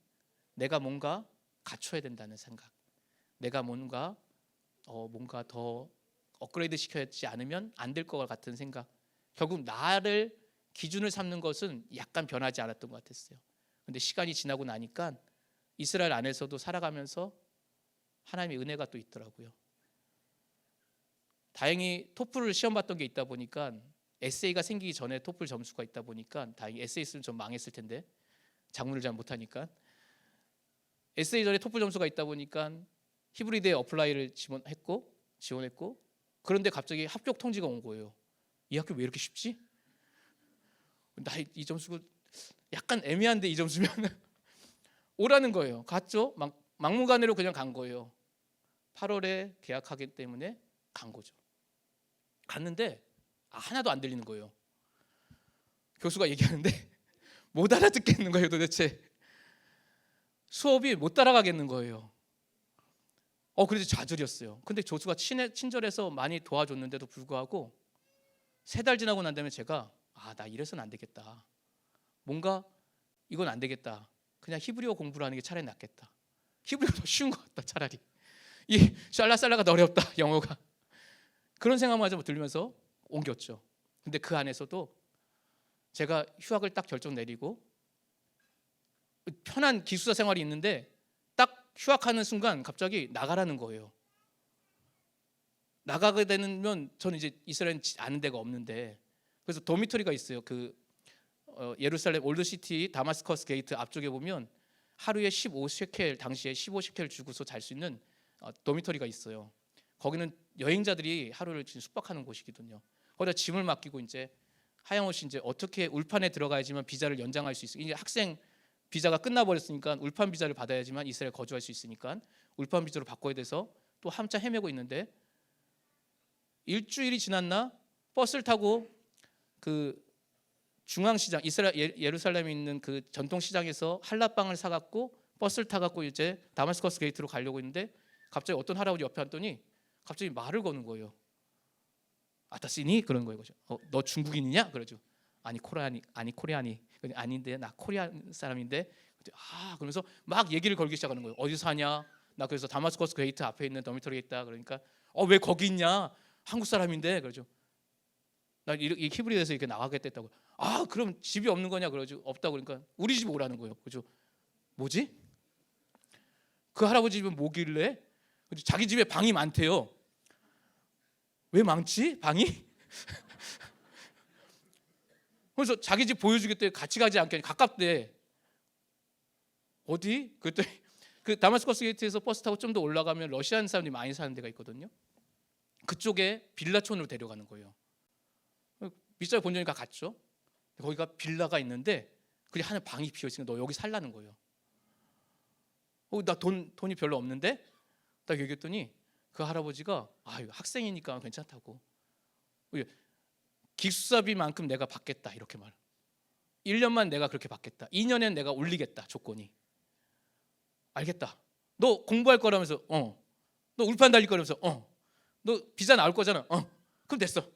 내가 뭔가 갖춰야 된다는 생각, 내가 뭔가 더 업그레이드 시켜야지 않으면 안 될 것 같은 생각. 결국 나를 기준을 삼는 것은 약간 변하지 않았던 것 같았어요. 그런데 시간이 지나고 나니까 이스라엘 안에서도 살아가면서 하나님의 은혜가 또 있더라고요. 다행히 토플을 시험 봤던 게 있다 보니까, 에세이가 생기기 전에 토플 점수가 있다 보니까 다행히 에세이 쓰면 좀 망했을 텐데, 작문을 잘 못하니까. 에세이 전에 토플 점수가 있다 보니까 히브리드에 어플라이를 지원했고, 그런데 갑자기 합격 통지가 온 거예요. 이 학교 왜 이렇게 쉽지? 나 이 점수가 약간 애매한데 이 점수면 오라는 거예요. 갔죠. 막무가내로 그냥 간 거예요. 8월에 계약하기 때문에 간 거죠. 갔는데 하나도 안 들리는 거예요. 교수가 얘기하는데 못 알아듣겠는 거예요. 도대체 수업이 못 따라가겠는 거예요. 그래도 좌절이었어요. 근데 교수가 친절해서 많이 도와줬는데도 불구하고 3달 지나고 난 다음에 제가 나 이래서는 안 되겠다. 뭔가 이건 안 되겠다. 그냥 히브리어 공부를 하는 게 차라리 낫겠다. 히브리어가 더 쉬운 것 같다. 차라리 이 샬라살라가 더 어렵다. 영어가. 그런 생각마저 들면서 옮겼죠. 근데 그 안에서도 제가 휴학을 딱 결정 내리고 편한 기숙사 생활이 있는데 딱 휴학하는 순간 갑자기 나가라는 거예요. 나가게 되면 저는 이제 이스라엘 아는 데가 없는데, 그래서 도미토리가 있어요. 예루살렘 올드시티 다마스커스 게이트 앞쪽에 보면 하루에 15셰켈, 당시에 15셰켈 주고서 잘 수 있는 도미토리가 있어요. 거기는 여행자들이 하루를 지금 숙박하는 곳이거든요. 거기다 짐을 맡기고 이제 하영호 씨 이제 어떻게 울판에 들어가야지만 비자를 연장할 수 있어요. 이제 학생 비자가 끝나버렸으니까 울판 비자를 받아야지만 이스라엘 거주할 수 있으니까 울판 비자로 바꿔야 돼서 또 한참 헤매고 있는데, 일주일이 지났나 버스를 타고 그 중앙시장, 이스라엘 예루살렘에 있는 그 전통시장에서 한라빵을 사갖고 버스를 타갖고 이제 다마스커스 게이트로 가려고 했는데, 갑자기 어떤 할아버지 옆에 앉더니 갑자기 말을 거는 거예요. 아따시니? 그런 거예요. 너 중국인이냐? 그러죠. 아니 코리아니. 아닌데 나 코리아 사람인데. 그러면서 막 얘기를 걸기 시작하는 거예요. 어디서 사냐? 나 그래서 다마스커스 게이트 앞에 있는 도미토리에 있다. 그러니까 왜 거기 있냐? 한국 사람인데. 그러죠. 나 이 히브리에서 이렇게 나가겠다고. 그럼 집이 없는 거냐? 그러죠. 없다고. 그러니까 우리 집 오라는 거예요. 그죠? 뭐지? 그 할아버지 집은 뭐길래? 자기 집에 방이 많대요. 왜 많지? 방이? 그래서 자기 집 보여주겠대. 같이 가지 않게, 가깝대. 어디? 그때 그 다마스커스 게이트에서 버스 타고 좀 더 올라가면 러시안 사람들이 많이 사는 데가 있거든요. 그쪽에 빌라촌으로 데려가는 거예요. 밑살 본전이니까 갔죠. 거기가 빌라가 있는데 그게 하나 방이 비어 있으니까 너 여기 살라는 거예요. 나 돈이 별로 없는데? 딱 얘기했더니 그 할아버지가 학생이니까 괜찮다고, 기숙사비만큼 내가 받겠다 이렇게 말. 1년만 내가 그렇게 받겠다. 2년엔 내가 올리겠다 조건이. 알겠다. 너 공부할 거라면서 너 울판 달릴 거라면서 너 비자 나올 거잖아. 그럼 됐어.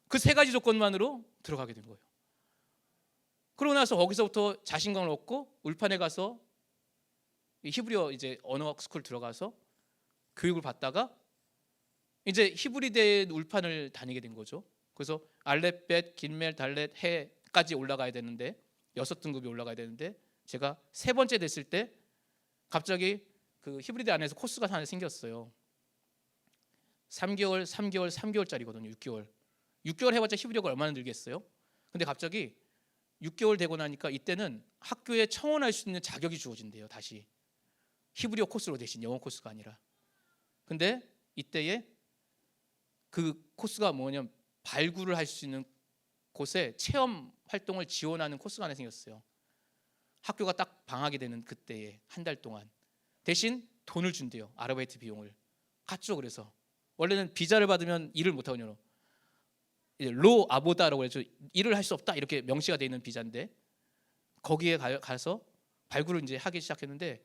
그 3가지 조건만으로 들어가게 된 거예요. 그러고 나서 거기서부터 자신감을 얻고 울판에 가서 히브리어 이제 언어 스쿨 들어가서 교육을 받다가 이제 히브리대 울판을 다니게 된 거죠. 그래서 알렙, 벳, 긴멜, 달렛, 해까지 올라가야 되는데 6등급이 올라가야 되는데 제가 3번째 됐을 때 갑자기 그 히브리대 안에서 코스가 하나 생겼어요. 3개월짜리거든요. 6개월 해봤자 히브리어가 얼마나 늘겠어요? 근데 갑자기 6개월 되고 나니까 이때는 학교에 청원할 수 있는 자격이 주어진대요. 다시 히브리어 코스로 대신 영어 코스가 아니라. 근데 이때에 그 코스가 뭐냐면 발굴을 할 수 있는 곳에 체험 활동을 지원하는 코스가 하나 생겼어요. 학교가 딱 방학이 되는 그때에 한 달 동안 대신 돈을 준대요. 아르바이트 비용을. 갔죠. 그래서 원래는 비자를 받으면 일을 못 하거든요. 로 아보다라고 해서 일을 할 수 없다 이렇게 명시가 되어 있는 비자인데 거기에 가서 발굴을 이제 하기 시작했는데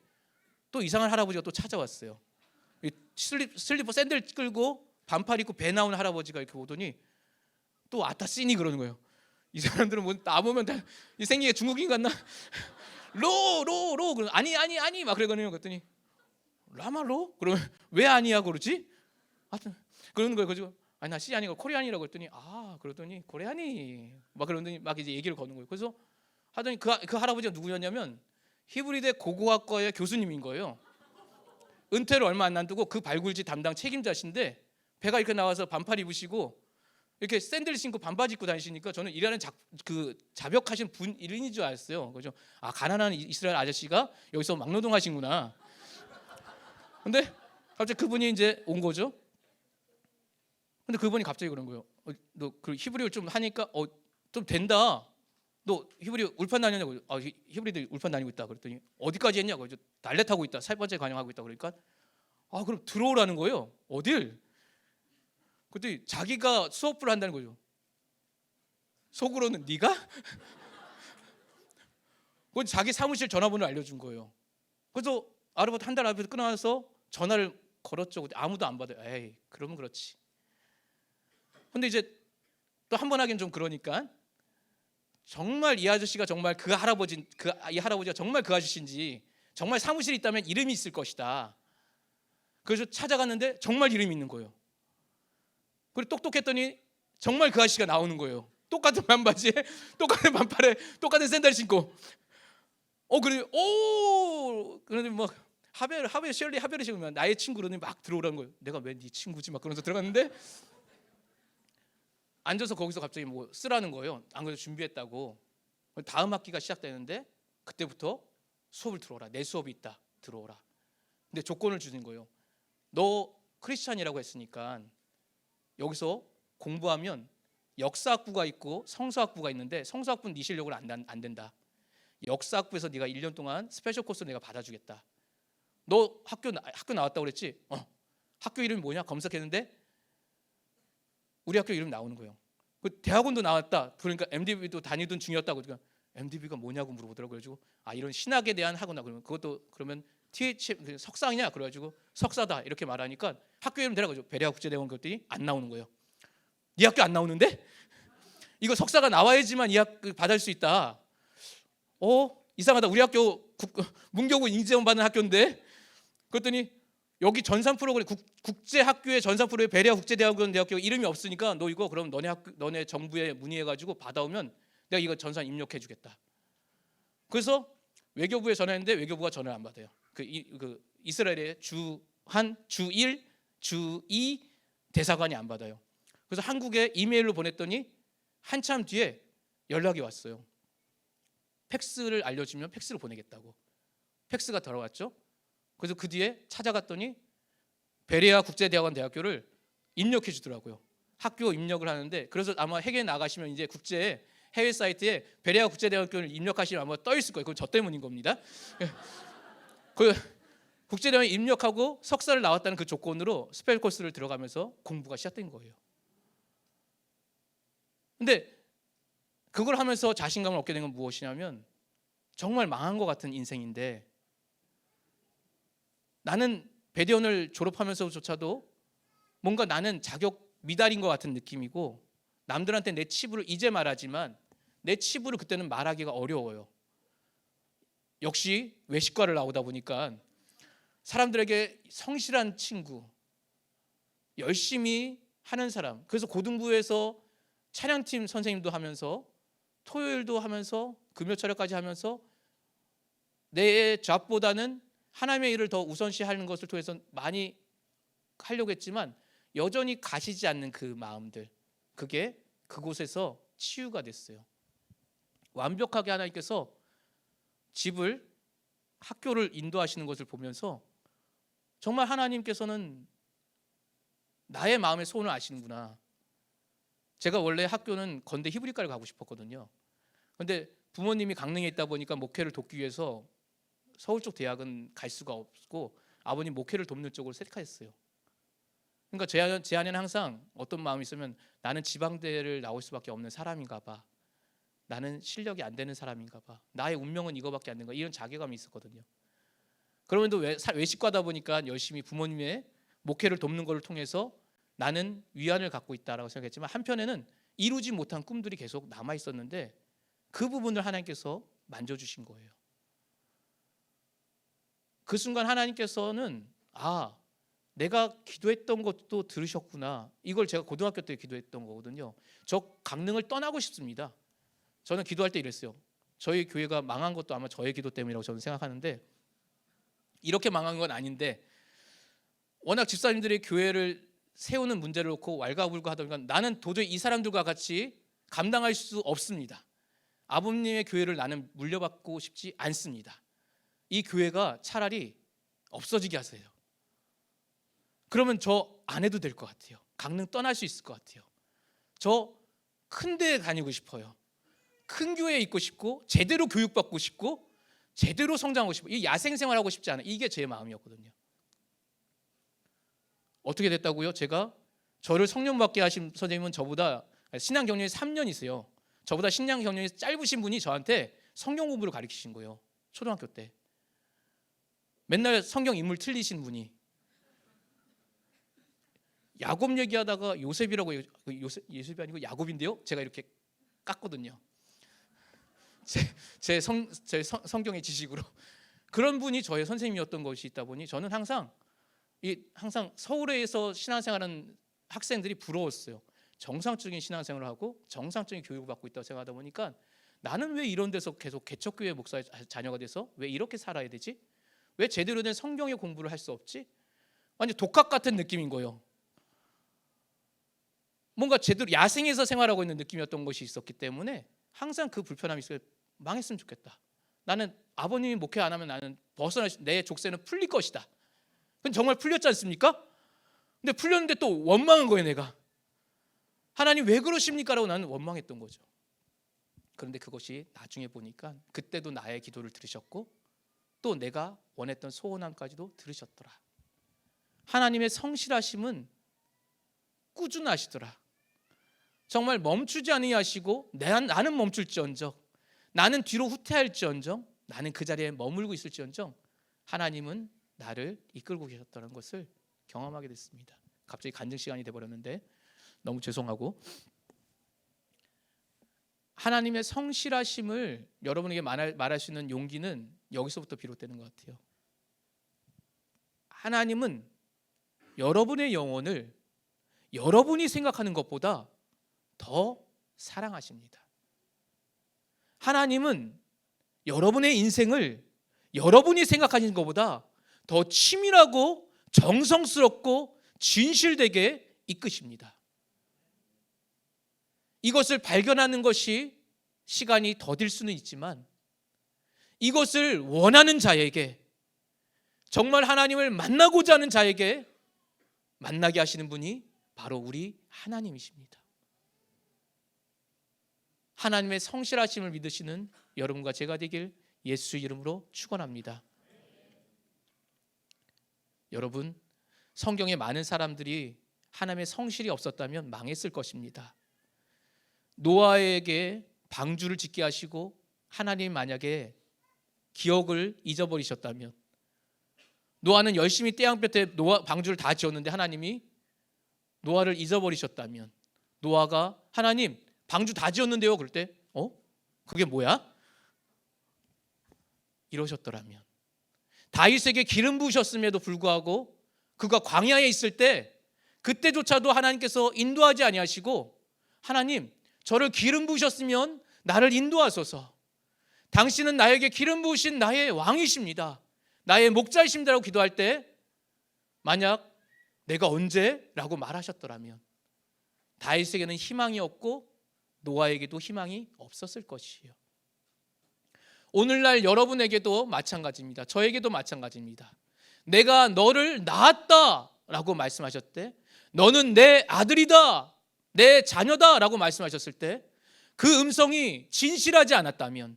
또 이상한 할아버지가 또 찾아왔어요. 슬리퍼 샌들 끌고 반팔 입고 배 나오는 할아버지가 이렇게 오더니 또 아타씨니 그러는 거예요. 이 사람들은 뭐 나보면 다 이 생기가 중국인 같나? 로 그러 아니 막 그러거든요. 그랬더니 라마로? 그러면 왜 아니야 그러지? 하여튼 그러는 거예요. 그래서 아니 나 씨 아니고 코리안이라고 했더니 그러더니 코리안이 막 그러더니 막 이제 얘기를 거는 거예요. 그래서 하더니 그 할아버지가 누구였냐면 히브리대 고고학과의 교수님인 거예요. 은퇴를 얼마 안 남두고 그 발굴지 담당 책임자신데 배가 이렇게 나와서 반팔 입으시고 이렇게 샌들 신고 반바지 입고 다니시니까 저는 일하는 자벽하신 분인 줄 알았어요. 그죠? 가난한 이스라엘 아저씨가 여기서 막노동하신구나. 근데 갑자기 그분이 이제 온 거죠. 근데 그분이 갑자기 그런 거예요. 너 그 히브리어 좀 하니까 좀 된다. 너 히브리어 울판 다녔냐고. 히브리어 울판 다니고 있다. 그랬더니 어디까지 했냐고. 달렛 하고 있다. 3번째 관영하고 있다. 그러니까 그럼 들어오라는 거예요. 어딜? 그랬더니 자기가 수업을 한다는 거죠. 속으로는 네가? 그건 자기 사무실 전화번호를 알려준 거예요. 그래서 아르바이트 한 달 앞에서 끊어서 전화를 걸었죠. 아무도 안 받아요. 에이, 그러면 그렇지. 근데 이제 또 한 번 하긴 좀 그러니까 정말 이 아저씨가 정말 이 할아버지가 정말 그 아저씨인지 정말 사무실에 있다면 이름이 있을 것이다. 그래서 찾아갔는데 정말 이름이 있는 거예요. 그리고 똑똑했더니 정말 그 아저씨가 나오는 거예요. 똑같은 반바지에 똑같은 반팔에 똑같은 샌들 신고. 그런데 뭐 하베를 신으면 나의 친구로는 막 들어오라는 거예요. 내가 왜 네 친구지 막 그러면서 들어갔는데 앉아서 거기서 갑자기 뭐 쓰라는 거예요. 안 그래도 준비했다고. 다음 학기가 시작되는데 그때부터 수업을 들어오라. 내 수업이 있다. 들어오라. 근데 조건을 주는 거예요. 너 크리스찬이라고 했으니까 여기서 공부하면 역사학부가 있고 성서학부가 있는데 성서학부는 네 실력으로 안 된다. 역사학부에서 네가 1년 동안 스페셜 코스 내가 받아주겠다. 너 학교 나왔다고 그랬지? 학교 이름이 뭐냐? 검색했는데 우리 학교 이름 나오는 거예요. 그 대학원도 나왔다. 그러니까 MDB도 다니던 중이었다고. 그러니까 MDB가 뭐냐고 물어보더라고요. 그래가지고 이런 신학에 대한 하구나. 그러면 그것도 그러면 TH 석상이냐? 그래가지고 석사다 이렇게 말하니까 학교 이름 대라고 베레아 국제대학원 그랬더니 안 나오는 거예요. 네 학교 안 나오는데? 이거 석사가 나와야지만 이 학교 받을 수 있다. 이상하다. 우리 학교 문교부 인재원 받는 학교인데? 그랬더니 여기 전산 프로그램 국제학교의 전산 프로그램 베레아 국제대학원 대학교 이름이 없으니까 너 이거 그럼 너네 정부에 문의해가지고 받아오면 내가 이거 전산 입력해주겠다. 그래서 외교부에 전화했는데 외교부가 전화를 안 받아요. 그 이스라엘의 주1, 주2 대사관이 안 받아요. 그래서 한국에 이메일로 보냈더니 한참 뒤에 연락이 왔어요. 팩스를 알려주면 팩스를 보내겠다고. 팩스가 들어왔죠. 그래서 그 뒤에 찾아갔더니 베레아 국제대학원 대학교를 입력해 주더라고요. 학교 입력을 하는데 그래서 아마 해외에 나가시면 이제 해외 사이트에 베레아 국제대학교를 입력하시면 아마 떠 있을 거예요. 그건 저 때문인 겁니다. 그 국제대학원 입력하고 석사를 나왔다는 그 조건으로 스펠 코스를 들어가면서 공부가 시작된 거예요. 근데 그걸 하면서 자신감을 얻게 된 건 무엇이냐면 정말 망한 것 같은 인생인데 나는 배대원을 졸업하면서조차도 뭔가 나는 자격 미달인 것 같은 느낌이고 남들한테 내 치부를 이제 말하지만 내 치부를 그때는 말하기가 어려워요. 역시 외식과를 나오다 보니까 사람들에게 성실한 친구, 열심히 하는 사람. 그래서 고등부에서 찬양팀 선생님도 하면서 토요일도 하면서 금요철야까지 하면서 내 잡보다는 하나님의 일을 더 우선시하는 것을 통해서 많이 하려고 했지만 여전히 가시지 않는 그 마음들, 그게 그곳에서 치유가 됐어요. 완벽하게 하나님께서 집을, 학교를 인도하시는 것을 보면서 정말 하나님께서는 나의 마음의 소원을 아시는구나. 제가 원래 학교는 건대 히브리과를 가고 싶었거든요. 그런데 부모님이 강릉에 있다 보니까 목회를 돕기 위해서 서울 쪽 대학은 갈 수가 없고 아버님 목회를 돕는 쪽으로 선택했어요. 그러니까 제 안에는 항상 어떤 마음이 있으면 나는 지방대를 나올 수밖에 없는 사람인가 봐. 나는 실력이 안 되는 사람인가 봐. 나의 운명은 이거밖에 안 되는 거야. 이런 자괴감이 있었거든요. 그러면도 외식과다 보니까 열심히 부모님의 목회를 돕는 것을 통해서 나는 위안을 갖고 있다라고 생각했지만 한편에는 이루지 못한 꿈들이 계속 남아 있었는데 그 부분을 하나님께서 만져주신 거예요. 그 순간 하나님께서는 내가 기도했던 것도 들으셨구나. 이걸 제가 고등학교 때 기도했던 거거든요. 저 강릉을 떠나고 싶습니다. 저는 기도할 때 이랬어요. 저희 교회가 망한 것도 아마 저의 기도 때문이라고 저는 생각하는데 이렇게 망한 건 아닌데 워낙 집사님들이 교회를 세우는 문제를 놓고 왈가불가 하다 보니까 나는 도저히 이 사람들과 같이 감당할 수 없습니다. 아버님의 교회를 나는 물려받고 싶지 않습니다. 이 교회가 차라리 없어지게 하세요. 그러면 저 안 해도 될 것 같아요. 강릉 떠날 수 있을 것 같아요. 저 큰 데에 다니고 싶어요. 큰 교회에 있고 싶고 제대로 교육받고 싶고 제대로 성장하고 싶고 이 야생 생활하고 싶지 않아요. 이게 제 마음이었거든요. 어떻게 됐다고요? 저를 성령 받게 하신 선생님은 저보다 신앙 경력이 3년이세요. 저보다 신앙 경력이 짧으신 분이 저한테 성경 공부를 가르치신 거예요. 초등학교 때. 맨날 성경 인물 틀리신 분이 야곱 얘기하다가 요셉이라고 요셉이 아니고 야곱인데요. 제가 이렇게 깠거든요. 제 성경의 지식으로 그런 분이 저의 선생님이었던 것이 있다 보니 저는 항상 서울에서 신앙생활하는 학생들이 부러웠어요. 정상적인 신앙생활을 하고 정상적인 교육을 받고 있다고 생각하다 보니까 나는 왜 이런 데서 계속 개척교회 목사의 자녀가 돼서 왜 이렇게 살아야 되지? 왜 제대로 된 성경의 공부를 할 수 없지? 완전 독학 같은 느낌인 거예요. 뭔가 제대로 야생에서 생활하고 있는 느낌이었던 것이 있었기 때문에 항상 그 불편함이 있어요. 망했으면 좋겠다. 나는 아버님이 목회 안 하면 나는 내 족쇄는 풀릴 것이다. 근데 정말 풀렸지 않습니까? 근데 풀렸는데 또 원망한 거예요. 내가 하나님 왜 그러십니까? 라고 나는 원망했던 거죠. 그런데 그것이 나중에 보니까 그때도 나의 기도를 들으셨고 또 내가 원했던 소원함까지도 들으셨더라. 하나님의 성실하심은 꾸준하시더라. 정말 멈추지 아니하시고 나는 멈출지언정 나는 뒤로 후퇴할지언정 나는 그 자리에 머물고 있을지언정 하나님은 나를 이끌고 계셨다는 것을 경험하게 됐습니다. 갑자기 간증 시간이 돼버렸는데 너무 죄송하고 하나님의 성실하심을 여러분에게 말할 수 있는 용기는 여기서부터 비롯되는 것 같아요. 하나님은 여러분의 영혼을 여러분이 생각하는 것보다 더 사랑하십니다. 하나님은 여러분의 인생을 여러분이 생각하시는 것보다 더 치밀하고 정성스럽고 진실되게 이끄십니다. 이것을 발견하는 것이 시간이 더딜 수는 있지만 이것을 원하는 자에게 정말 하나님을 만나고자 하는 자에게 만나게 하시는 분이 바로 우리 하나님이십니다. 하나님의 성실하심을 믿으시는 여러분과 제가 되길 예수 이름으로 축원합니다. 여러분, 성경에 많은 사람들이 하나님의 성실이 없었다면 망했을 것입니다. 노아에게 방주를 짓게 하시고 하나님 만약에 기억을 잊어버리셨다면 노아는 열심히 태양볕에 방주를 다 지었는데 하나님이 노아를 잊어버리셨다면 노아가 하나님 방주 다 지었는데요. 그럴 때 그게 뭐야? 이러셨더라면, 다윗에게 기름 부으셨음에도 불구하고 그가 광야에 있을 때 그때조차도 하나님께서 인도하지 아니하시고, 하나님, 저를 기름 부으셨으면 나를 인도하소서. 당신은 나에게 기름 부으신 나의 왕이십니다. 나의 목자이십니다라고 기도할 때, 만약 내가 언제? 라고 말하셨더라면 다윗에게는 희망이 없고 노아에게도 희망이 없었을 것이에요. 오늘날 여러분에게도 마찬가지입니다. 저에게도 마찬가지입니다. 내가 너를 낳았다 라고 말씀하셨대, 너는 내 아들이다, 내 자녀다 라고 말씀하셨을 때, 그 음성이 진실하지 않았다면,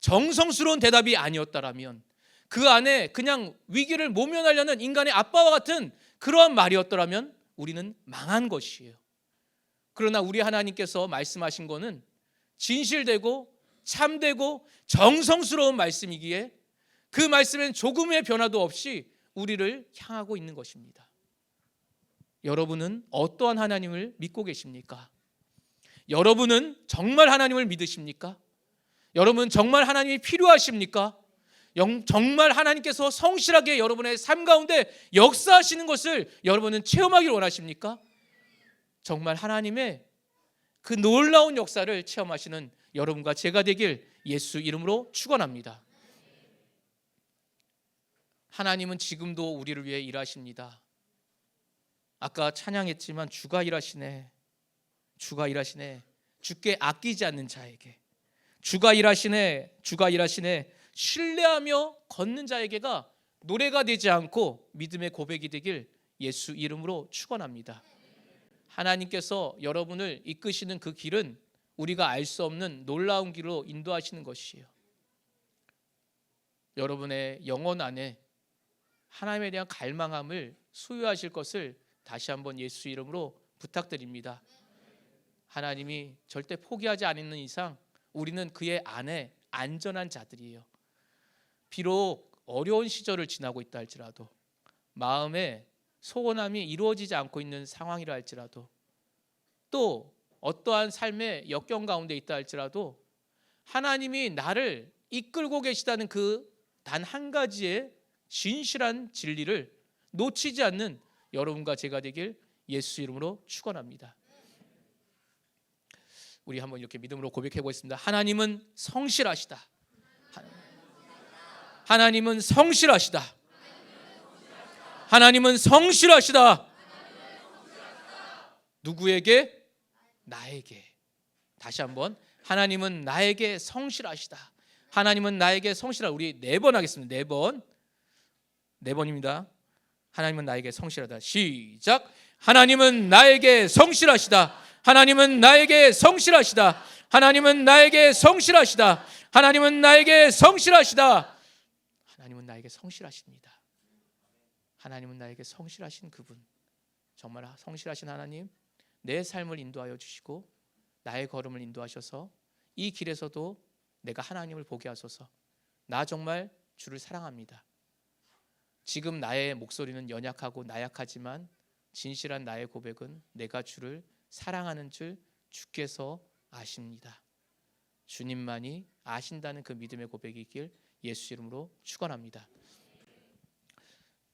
정성스러운 대답이 아니었다라면, 그 안에 그냥 위기를 모면하려는 인간의 아빠와 같은 그러한 말이었더라면 우리는 망한 것이에요. 그러나 우리 하나님께서 말씀하신 거는 진실되고 참되고 정성스러운 말씀이기에 그 말씀엔 조금의 변화도 없이 우리를 향하고 있는 것입니다. 여러분은 어떠한 하나님을 믿고 계십니까? 여러분은 정말 하나님을 믿으십니까? 여러분 정말 하나님이 필요하십니까? 정말 하나님께서 성실하게 여러분의 삶 가운데 역사하시는 것을 여러분은 체험하기를 원하십니까? 정말 하나님의 그 놀라운 역사를 체험하시는 여러분과 제가 되길 예수 이름으로 축원합니다. 하나님은 지금도 우리를 위해 일하십니다. 아까 찬양했지만 주가 일하시네, 주가 일하시네, 주께 아끼지 않는 자에게, 주가 일하시네, 주가 일하시네, 신뢰하며 걷는 자에게가 노래가 되지 않고 믿음의 고백이 되길 예수 이름으로 축원합니다. 하나님께서 여러분을 이끄시는 그 길은 우리가 알 수 없는 놀라운 길로 인도하시는 것이에요. 여러분의 영혼 안에 하나님에 대한 갈망함을 소유하실 것을 다시 한번 예수 이름으로 부탁드립니다. 하나님이 절대 포기하지 않는 이상 우리는 그의 안에 안전한 자들이에요. 비록 어려운 시절을 지나고 있다 할지라도, 마음에 소원함이 이루어지지 않고 있는 상황이라 할지라도, 또 어떠한 삶의 역경 가운데 있다 할지라도 하나님이 나를 이끌고 계시다는 그 단 한 가지의 진실한 진리를 놓치지 않는 여러분과 제가 되길 예수 이름으로 축원합니다. 우리 한번 이렇게 믿음으로 고백해 보겠습니다. 하나님은 성실하시다. 하나님은 성실하시다. 하나님은 성실하시다. 누구에게? 나에게. 다시 한번, 하나님은 나에게 성실하시다. 하나님은 나에게 성실하다. 우리 4번 하겠습니다. 4번. 4번입니다. 하나님은 나에게 성실하다. 시작. 하나님은 나에게 성실하시다. 하나님은 나에게 성실하시다. 하나님은 나에게 성실하시다. 하나님은 나에게 성실하시다. 하나님은 나에게 성실하십니다. 하나님은 나에게 성실하신 그분, 정말 성실하신 하나님, 내 삶을 인도하여 주시고 나의 걸음을 인도하셔서 이 길에서도 내가 하나님을 보게 하소서. 나 정말 주를 사랑합니다. 지금 나의 목소리는 연약하고 나약하지만 진실한 나의 고백은 내가 주를 사랑하는 줄 주께서 아십니다. 주님만이 아신다는 그 믿음의 고백이 있길 예수 이름으로 축원합니다.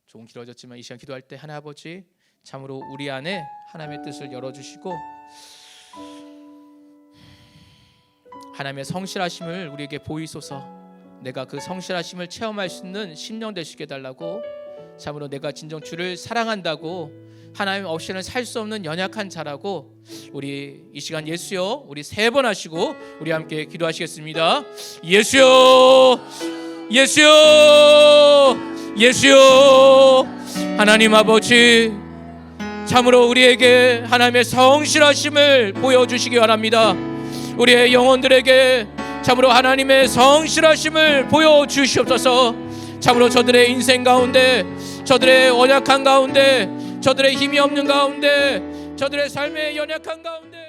조금 길어졌지만 이 시간 기도할 때 하나님 아버지, 참으로 우리 안에 하나님의 뜻을 열어주시고 하나님의 성실하심을 우리에게 보이소서. 내가 그 성실하심을 체험할 수 있는 심령 되시게 해달라고, 참으로 내가 진정 주를 사랑한다고, 하나님 없이는 살 수 없는 연약한 자라고, 우리 이 시간 예수여 우리 3번 하시고 우리 함께 기도하시겠습니다. 예수여, 예수여, 예수여. 하나님 아버지, 참으로 우리에게 하나님의 성실하심을 보여주시기 바랍니다. 우리의 영혼들에게 참으로 하나님의 성실하심을 보여주시옵소서. 참으로 저들의 인생 가운데, 저들의 언약한 가운데, 저들의 힘이 없는 가운데, 저들의 삶의 연약한 가운데